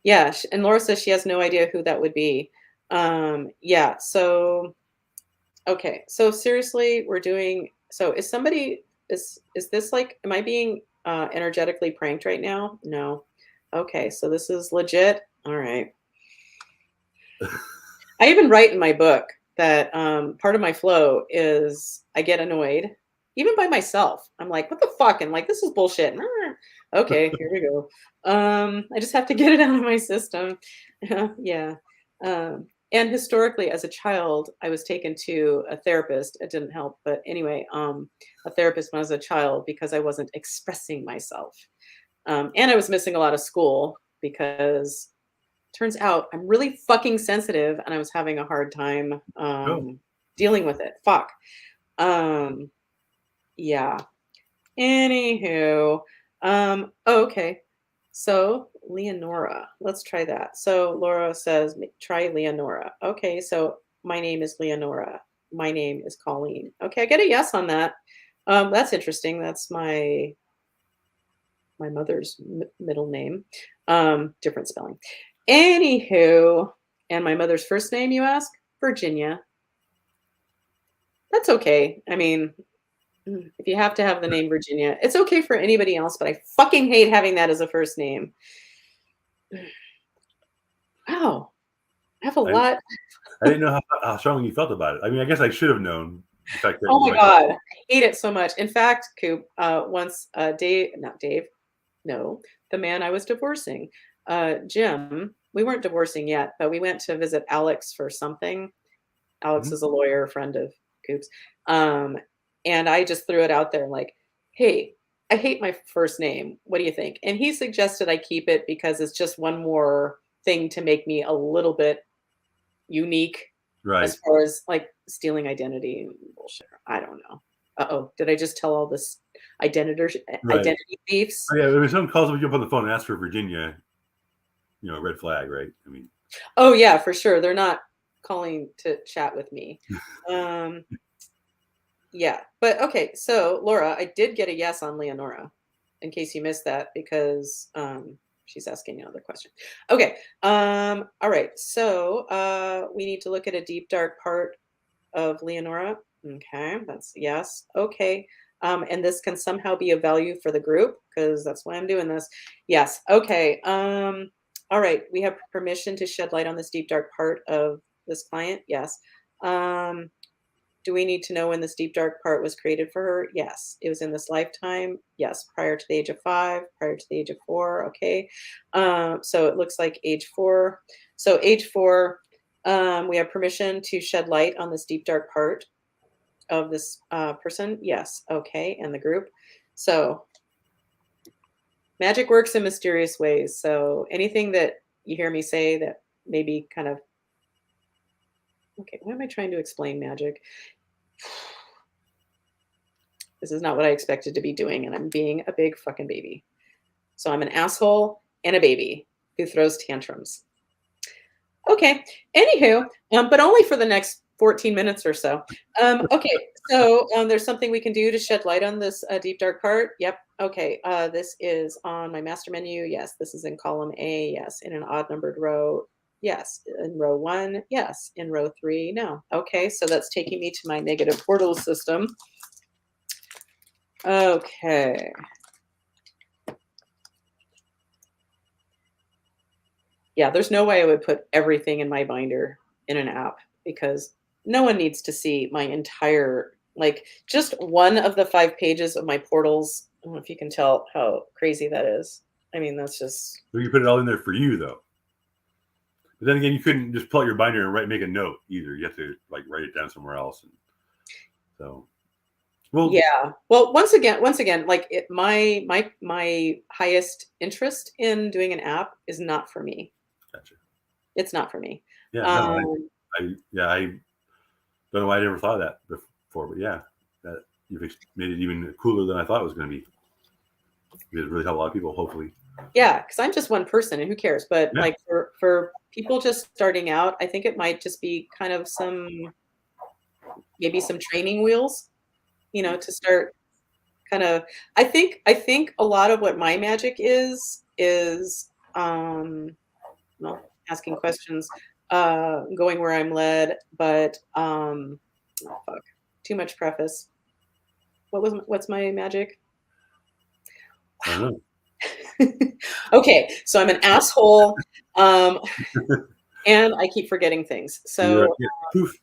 Yeah, and Laura says she has no idea who that would be. Yeah, so, okay, so seriously, we're doing, so is this like, am I being energetically pranked right now? No. Okay, so this is legit. All right. I even write in my book that part of my flow is I get annoyed, even by myself. I'm like, what the fuck? And like, this is bullshit. Okay, here we go. I just have to get it out of my system. Yeah. And historically, as a child, I was taken to a therapist. It didn't help. But anyway, a therapist when I was a child because I wasn't expressing myself. And I was missing a lot of school because turns out I'm really fucking sensitive and I was having a hard time dealing with it. Fuck. Yeah. Anywho. Okay. So Leonora. Let's try that. So Laura says try Leonora. Okay, so my name is Leonora. My name is Colleen. Okay, I get a yes on that. That's interesting. That's my mother's middle name. Different spelling. Anywho, and my mother's first name, you ask? Virginia. That's okay. I mean, if you have to have the name Virginia, it's okay for anybody else, but I fucking hate having that as a first name. Wow. I have a lot. I didn't know how strongly you felt about it. I mean, I guess I should have known the fact that. Oh my God. I hate it so much. In fact, Koop, once the man I was divorcing, Jim, we weren't divorcing yet, but we went to visit Alex for something. Alex is a lawyer, a friend of Koop's. And I just threw it out there like, hey, I hate my first name. What do you think? And he suggested I keep it because it's just one more thing to make me a little bit unique Right. as far as like stealing identity and bullshit. I don't know. Uh-oh, did I just tell all this identity Right. thieves? Oh, yeah, if someone calls up on the phone and asks for Virginia, red flag, right? I mean, Oh yeah, for sure. They're not calling to chat with me. Um, yeah, but okay. So Laura, I did get a yes on Leonora, in case you missed that, because she's asking another question. Okay. All right. So we need to look at a deep dark part of Leonora. Okay, that's yes. Okay. And this can somehow be of value for the group because that's why I'm doing this. Yes. Okay. All right. We have permission to shed light on this deep dark part of this client. Yes. Um, do we need to know when this deep dark part was created for her? Yes. It was in this lifetime. Yes. Prior to the age of 5, prior to the age of 4. Okay. So it looks like age 4. So age 4, we have permission to shed light on this deep dark part of this person. Yes. Okay. And the group. So magic works in mysterious ways. So anything that you hear me say that maybe kind of, okay, why am I trying to explain magic? This is not what I expected to be doing, and I'm being a big fucking baby. So I'm an asshole and a baby who throws tantrums. Okay. Anywho, but only for the next 14 minutes or so. Okay. So there's something we can do to shed light on this deep dark part. Yep. Okay. This is on my master menu. Yes. This is in column A. Yes. In an odd numbered row. Yes. In row 1. Yes. In row 3. No. Okay. So that's taking me to my negative portal system. Okay. Yeah, there's no way I would put everything in my binder in an app because no one needs to see my entire, like, just one of the 5 pages of my portals. I don't know if you can tell how crazy that is. I mean, that's just. so you put it all in there for you, though. But then again, you couldn't just pull out your binder and make a note either. You have to like write it down somewhere else. And so, well, Yeah. Well, once again, like my highest interest in doing an app is not for me. gotcha. It's not for me. Yeah, no, Um, I don't know why I never thought of that before, but yeah, that you've made it even cooler than I thought it was going to be. It really helped a lot of people, hopefully. Yeah, because I'm just one person and who cares? But Yeah. like for people just starting out, I think it might just be kind of maybe some training wheels, to start kind of. I think a lot of what my magic is well, asking questions, going where I'm led, but oh fuck, too much preface. What's my magic? I don't know. Okay, so I'm an asshole, um, and I keep forgetting things. So, Yeah, poof,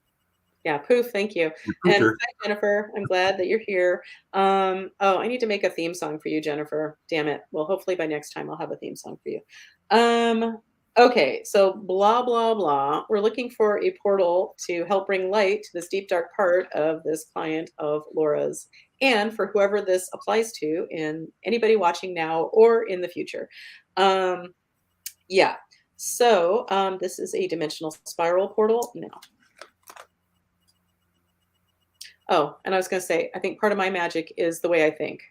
yeah, poof, thank you. you're And poofer. hi, Jennifer. I'm glad that you're here. Oh, I need to make a theme song for you, Jennifer. Damn it. Well, hopefully by next time I'll have a theme song for you. Okay, so blah, blah, blah. We're looking for a portal to help bring light to this deep, dark part of this client of Laura's, and for whoever this applies to, in anybody watching now or in the future. Yeah. So this is a dimensional spiral portal. No. Oh, and I was going to say, I think part of my magic is the way I think,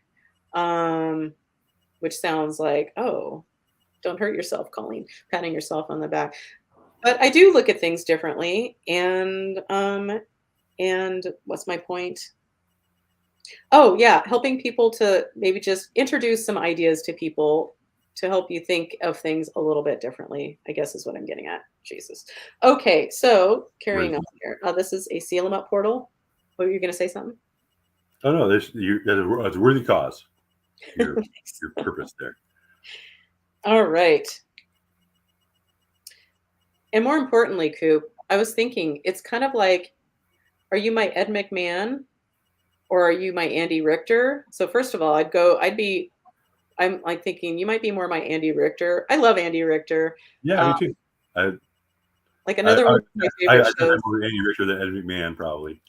which sounds like, oh, don't hurt yourself, Colleen, patting yourself on the back. But I do look at things differently. And what's my point? Oh, yeah, helping people to maybe just introduce some ideas to people to help you think of things a little bit differently, I guess is what I'm getting at. Jesus. Okay, so carrying on here. This is a seal 'em up portal. What were you going to say something? Oh no, that's a worthy cause. Your purpose there. All right. And more importantly, Koop, I was thinking it's kind of like, are you my Ed McMahon or are you my Andy Richter? So first of all, I'm like thinking you might be more my Andy Richter. I love Andy Richter. Yeah, me too. Like another one of my favorite shows. I'm more Andy Richter than Ed McMahon, probably.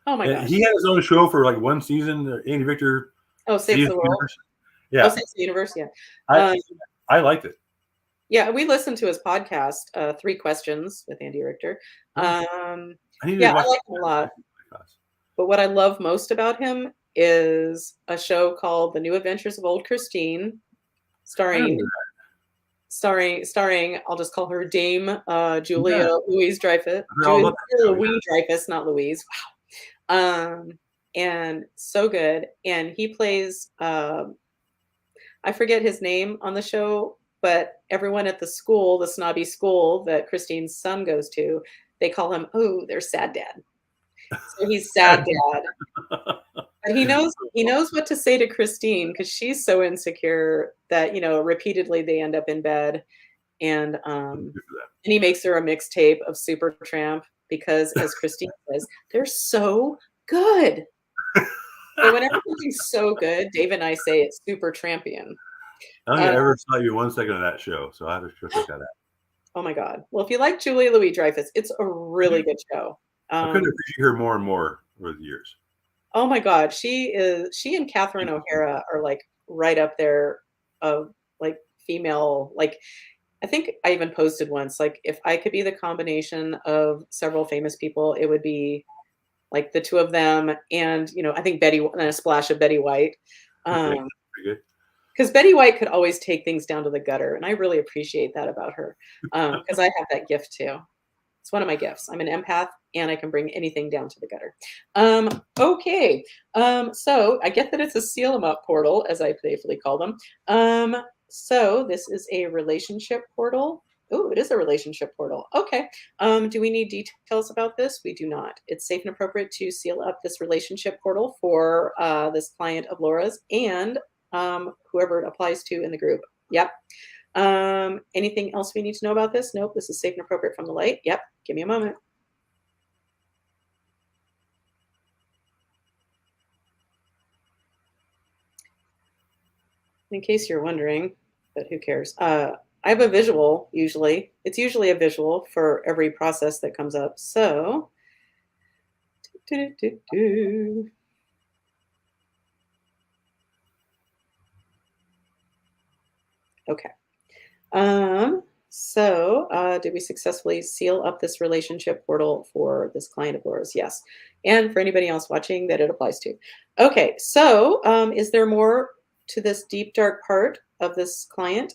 Oh my gosh. He had his own show for like one season. Andy Richter. Oh, Saves Saves the the World. Universe. Oh, Yeah, Saves the Universe. Yeah. I Um, I liked it. yeah, we listened to his podcast, Three Questions with Andy Richter. Oh, Um, I need to yeah, watch I like him a lot. that. But what I love most about him is a show called The New Adventures of Old Christine, I don't starring know I'll just call her Dame that. Julia Yeah, Louise Dreyfus. I heard all about that show. Yeah. Louise Dreyfus, not Louise. And so good. And he plays I forget his name on the show, but everyone at the school, the snobby school that Christine's son goes to, they call him, oh, their sad dad. So he's sad dad. But he knows what to say to Christine because she's so insecure that, repeatedly they end up in bed. And he makes her a mixtape of Supertramp because, as Christine says, they're so good. So whenever something's so good, Dave and I say it's super trampian. I don't think Uh, I ever saw you 1 second of that show, so I have to go check that out. oh my God. Well, if you like Julia Louis Dreyfus, it's a really good show. I couldn't appreciate her more and more over the years. Oh my God. She and Catherine O'Hara are like right up there of like female, like I think I even posted once, like if I could be the combination of several famous people, it would be like the two of them and, I think Betty and a splash of Betty White. Okay, pretty good. Because Betty White could always take things down to the gutter, and I really appreciate that about her, because I have that gift too. It's one of my gifts. I'm an empath, and I can bring anything down to the gutter. Okay, so I get that it's a seal 'em up portal, as I playfully call them. So this is a relationship portal. Oh, it is a relationship portal. Okay. Do we need details about this? We do not. It's safe and appropriate to seal up this relationship portal for this client of Laura's and whoever it applies to in the group. Yep. Anything else we need to know about this? Nope. This is safe and appropriate from the light. Yep. Give me a moment. In case you're wondering, but who cares? I have a visual usually. It's usually a visual for every process that comes up. So, okay. Did we successfully seal up this relationship portal for this client of Laura's? Yes. And for anybody else watching that it applies to. Okay. So, is there more to this deep, dark part of this client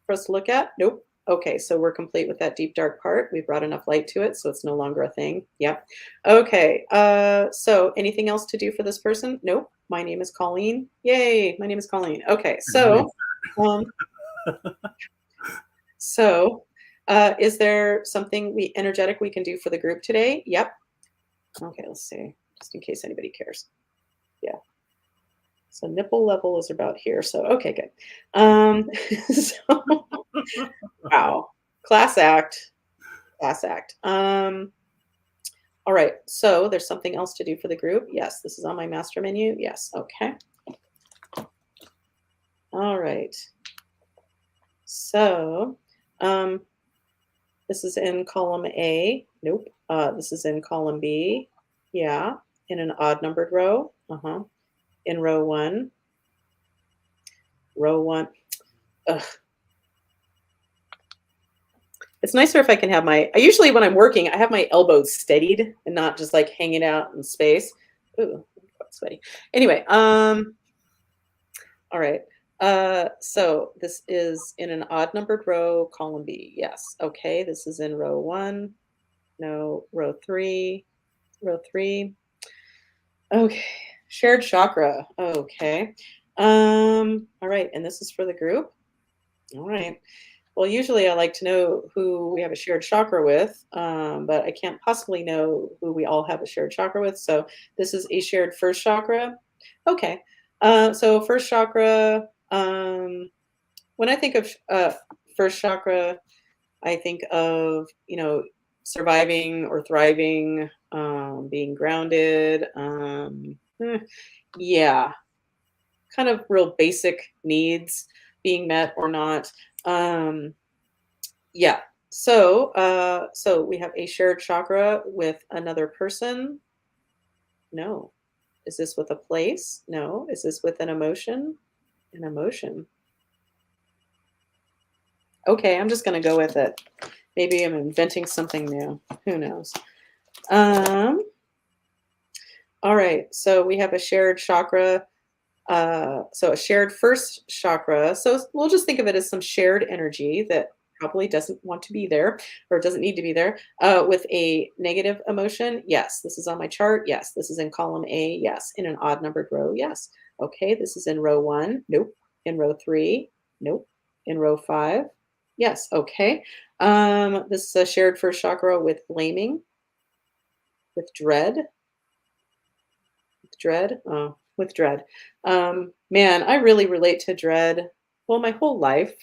for us to look at? Nope. Okay. So we're complete with that deep, dark part. We brought enough light to it. So it's no longer a thing. Yep. Okay. So anything else to do for this person? Nope. My name is Colleen. Yay. My name is Colleen. Okay. So, is there something energetic we can do for the group today? Yep. Okay, let's see, just in case anybody cares. Yeah. So nipple level is about here. So, okay, good. So, wow. Class act. All right. So there's something else to do for the group. Yes. This is on my master menu. Yes. Okay. All right. So, this is in column A. Nope. This is in column B. Yeah. In an odd numbered row. In row one. Row one. Ugh. It's nicer if I can have I usually when I'm working, I have my elbows steadied and not just like hanging out in space. Ooh, sweaty. Anyway, all right. So this is in an odd numbered row, column B. Yes. Okay. This is in row one. No, row three. Row three. Okay. Shared chakra. Okay. All right. And this is for the group. All right. Well, usually I like to know who we have a shared chakra with, but I can't possibly know who we all have a shared chakra with. So this is a shared first chakra. Okay. So first chakra, when I think of first chakra, I think of, surviving or thriving, being grounded. Yeah, kind of real basic needs being met or not. Yeah. So we have a shared chakra with another person. No. Is this with a place? No. Is this with an emotion? An emotion. Okay, I'm just going to go with it. Maybe I'm inventing something new. Who knows? Um, all right. So we have a shared chakra. So a shared first chakra. So we'll just think of it as some shared energy that probably doesn't want to be there or doesn't need to be there. With a negative emotion, yes. This is on my chart. Yes. This is in column A. Yes. In an odd numbered row. Yes. Okay. This is in row 1. Nope. In row 3. Nope. In row 5. Yes. Okay. This is a shared first chakra with blaming, with dread, with dread. Man, I really relate to dread. Well, my whole life.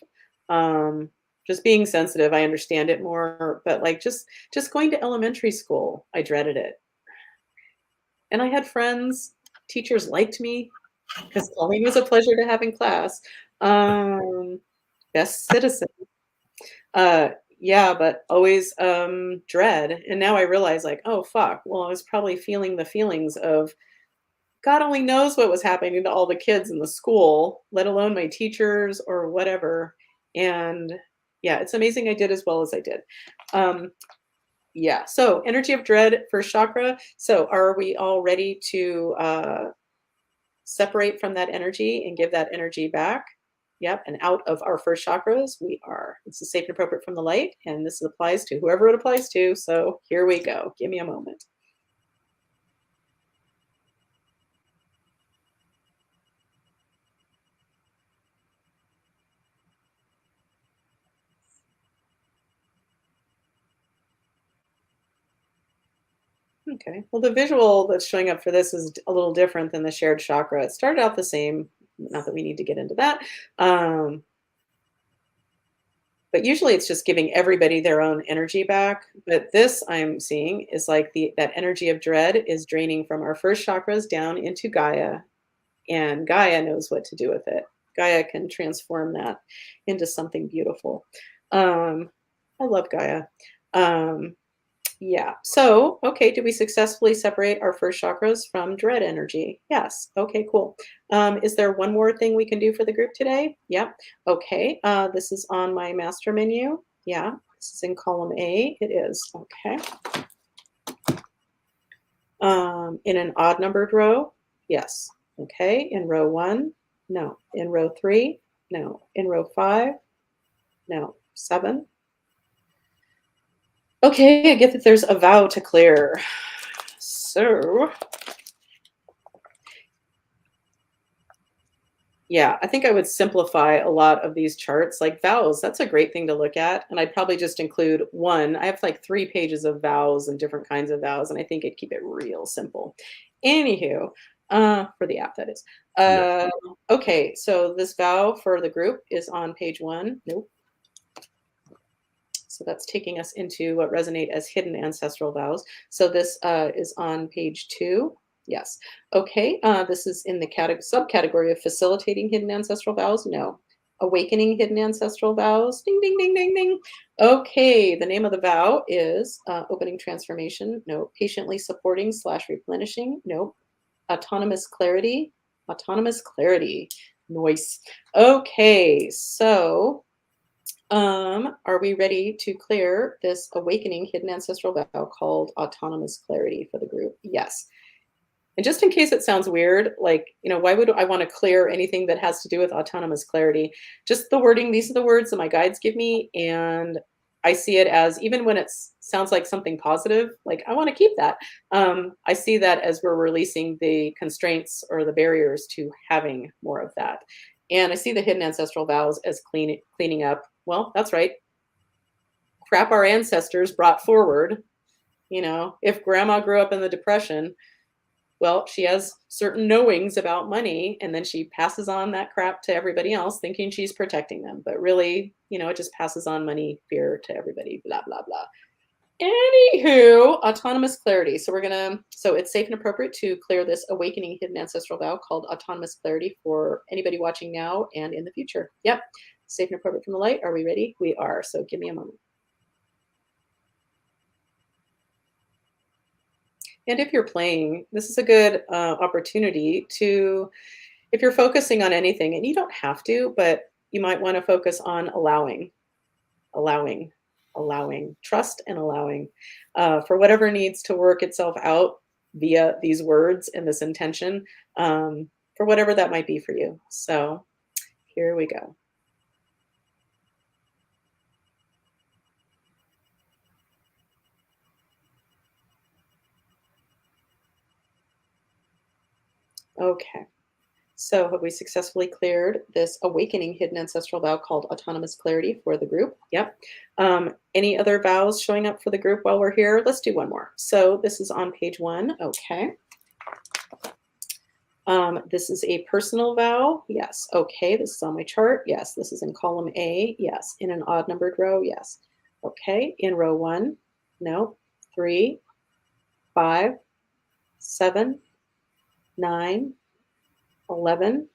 Um, just being sensitive, I understand it more. But like just going to elementary school, I dreaded it. And I had friends, teachers liked me because calling was a pleasure to have in class. Um, best citizen. Uh, yeah, but always dread. And now I realize, like, oh fuck. Well, I was probably feeling the feelings of God only knows what was happening to all the kids in the school, let alone my teachers or whatever. And yeah, it's amazing I did as well as I did. Um, yeah, so energy of dread, first chakra. So are we all ready to separate from that energy and give that energy back? Yep, and out of our first chakras, we are. This is safe and appropriate from the light, and this applies to whoever it applies to. So here we go. Give me a moment. Okay. Well, the visual that's showing up for this is a little different than the shared chakra. It started out the same, not that we need to get into that. Um, but usually it's just giving everybody their own energy back. But this I'm seeing is like that energy of dread is draining from our first chakras down into Gaia, and Gaia knows what to do with it. Gaia can transform that into something beautiful. I love Gaia. Um, yeah. So, okay, did we successfully separate our first chakras from dread energy? Yes. Okay, cool. Is there one more thing we can do for the group today? Yeah. Okay. This is on my master menu. Yeah. This is in column A. It is. Okay. In an odd numbered row? Yes. Okay. In row 1? No. In row 3? No. In row 5? No. 7? Okay, I get that there's a vow to clear. So, yeah, I think I would simplify a lot of these charts. Like vows, that's a great thing to look at. And I'd probably just include one. I have like 3 pages of vows and different kinds of vows, and I think it'd keep it real simple. Anywho, for the app, that is. Yes. Okay, so this vow for the group is on page 1. Nope. So that's taking us into what resonate as hidden ancestral vows. So this is on page 2. Yes. Okay. This is in the subcategory of facilitating hidden ancestral vows. No. Awakening hidden ancestral vows. Ding, ding, ding, ding, ding. Okay. The name of the vow is opening transformation. No. Patiently supporting / replenishing. No. Autonomous clarity. Autonomous clarity. Noise. Okay. So are we ready to clear this awakening hidden ancestral vow called autonomous clarity for the group? Yes. And just in case it sounds weird, like, why would I want to clear anything that has to do with autonomous clarity? Just the wording, these are the words that my guides give me. And I see it as, even when it sounds like something positive, like I want to keep that. I see that as we're releasing the constraints or the barriers to having more of that. And I see the hidden ancestral vows as cleaning up. Well, that's right. Crap our ancestors brought forward. If grandma grew up in the Depression, well, she has certain knowings about money, and then she passes on that crap to everybody else, thinking she's protecting them. But really, it just passes on money fear to everybody, blah, blah, blah. Anywho, autonomous clarity. So it's safe and appropriate to clear this awakening hidden ancestral vow called autonomous clarity for anybody watching now and in the future. Yep. Safe and appropriate from the light. Are we ready? We are. So give me a moment. And if you're playing, this is a good opportunity to, if you're focusing on anything, and you don't have to, but you might want to focus on allowing, allowing, trust and allowing for whatever needs to work itself out via these words and this intention for whatever that might be for you. So here we go. Okay. So have we successfully cleared this awakening hidden ancestral vow called autonomous clarity for the group? Yep. Any other vows showing up for the group while we're here? Let's do one more. So this is on page 1. Okay. This is a personal vow. Yes. Okay. This is on my chart. Yes. This is in column A. Yes. In an odd numbered row. Yes. Okay. In row 1. No. 3, 5, 7, 9, 11,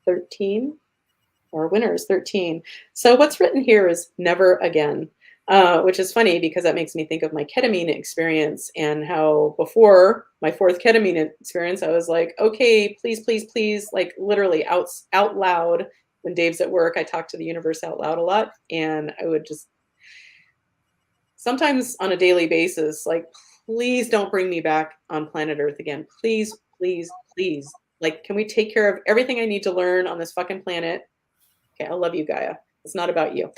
13. Our winner is 13. So what's written here is never again, which is funny because that makes me think of my ketamine experience and how before my 4th ketamine experience, I was like, okay, please, please, please, like literally out loud. When Dave's at work, I talk to the universe out loud a lot, and I would just sometimes on a daily basis, like, please don't bring me back on planet Earth again. Please, please, please. Like, can we take care of everything I need to learn on this fucking planet? Okay, I love you, Gaia. It's not about you.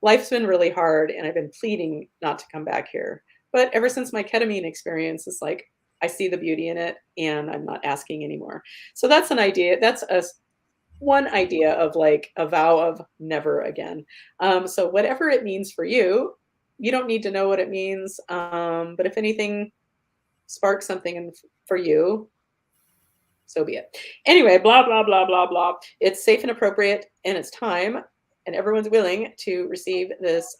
Life's been really hard, and I've been pleading not to come back here. But ever since my ketamine experience, it's like I see the beauty in it, and I'm not asking anymore. So that's an idea. That's one idea of like a vow of never again. So whatever it means for you, you don't need to know what it means. But if anything sparks something for you, so be it. Anyway, blah, blah, blah, blah, blah. It's safe and appropriate, and it's time, and everyone's willing to receive this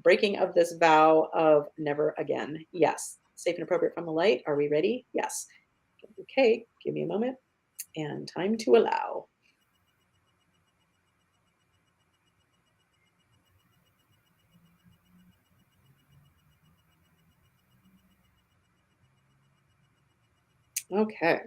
breaking of this vow of never again. Yes. Safe and appropriate from the light. Are we ready? Yes. Okay. Give me a moment and time to allow. Okay.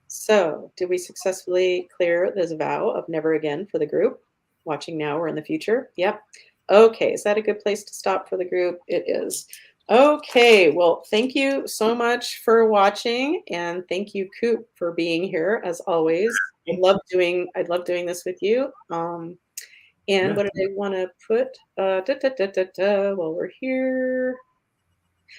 So, did we successfully clear this vow of never again for the group? Watching now or in the future? Yep. Okay, is that a good place to stop for the group? It is. Okay, well, thank you so much for watching, and thank you, Koop, for being here as always. I'd love doing this with you. And Yeah. what did I want to put? While we're here.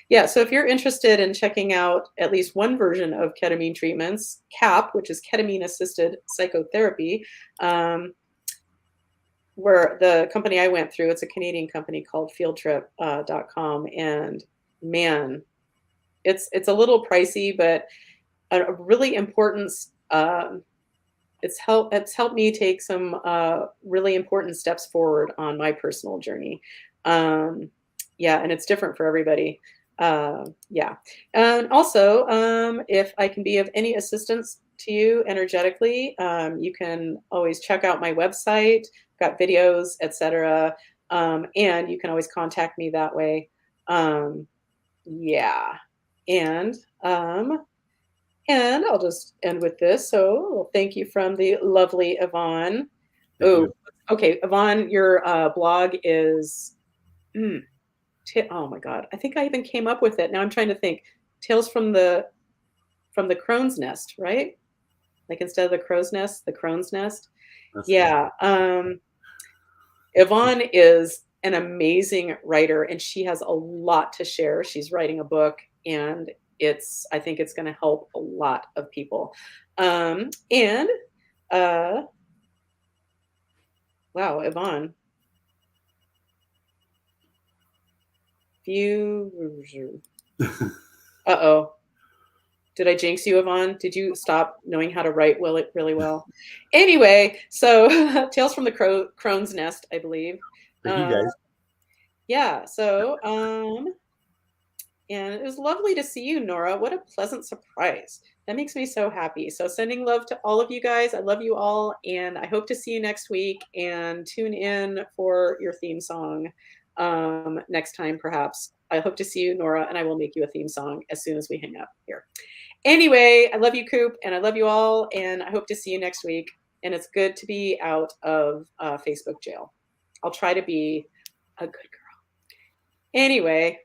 Yeah, so if you're interested in checking out at least one version of ketamine treatments, CAP, which is ketamine assisted psychotherapy, where the company I went through, it's a Canadian company called fieldtrip.com. And man, it's a little pricey, but a really important, it's helped me take some really important steps forward on my personal journey. Yeah, and it's different for everybody. Yeah. And also, if I can be of any assistance to you energetically, you can always check out my website, got videos, etc. And you can always contact me that way. Yeah. And I'll just end with this. So, well, thank you from the lovely Yvonne. Thank Oh, you. okay, Yvonne, your blog is. Oh my God, I think I even came up with it. Now I'm trying to think. Tales from the Crone's Nest, right? Like instead of the crow's nest, the Crone's Nest. That's Yeah. Yvonne is an amazing writer, and she has a lot to share. She's writing a book, and I think it's going to help a lot of people. And wow, Yvonne, view. Uh-oh. Did I jinx you, Yvonne? Did you stop knowing how to write really well? Anyway, so Tales from the Crone's Nest, I believe. Thank you, guys. Yeah, so and it was lovely to see you, Nora. What a pleasant surprise. That makes me so happy. So sending love to all of you guys. I love you all, and I hope to see you next week, and tune in for your theme song next time, perhaps. I hope to see you, Nora, and I will make you a theme song as soon as we hang up here. Anyway, I love you, Koop, and I love you all, and I hope to see you next week. And it's good to be out of Facebook jail. I'll try to be a good girl. Anyway,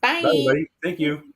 bye. Bye, everybody. Thank you.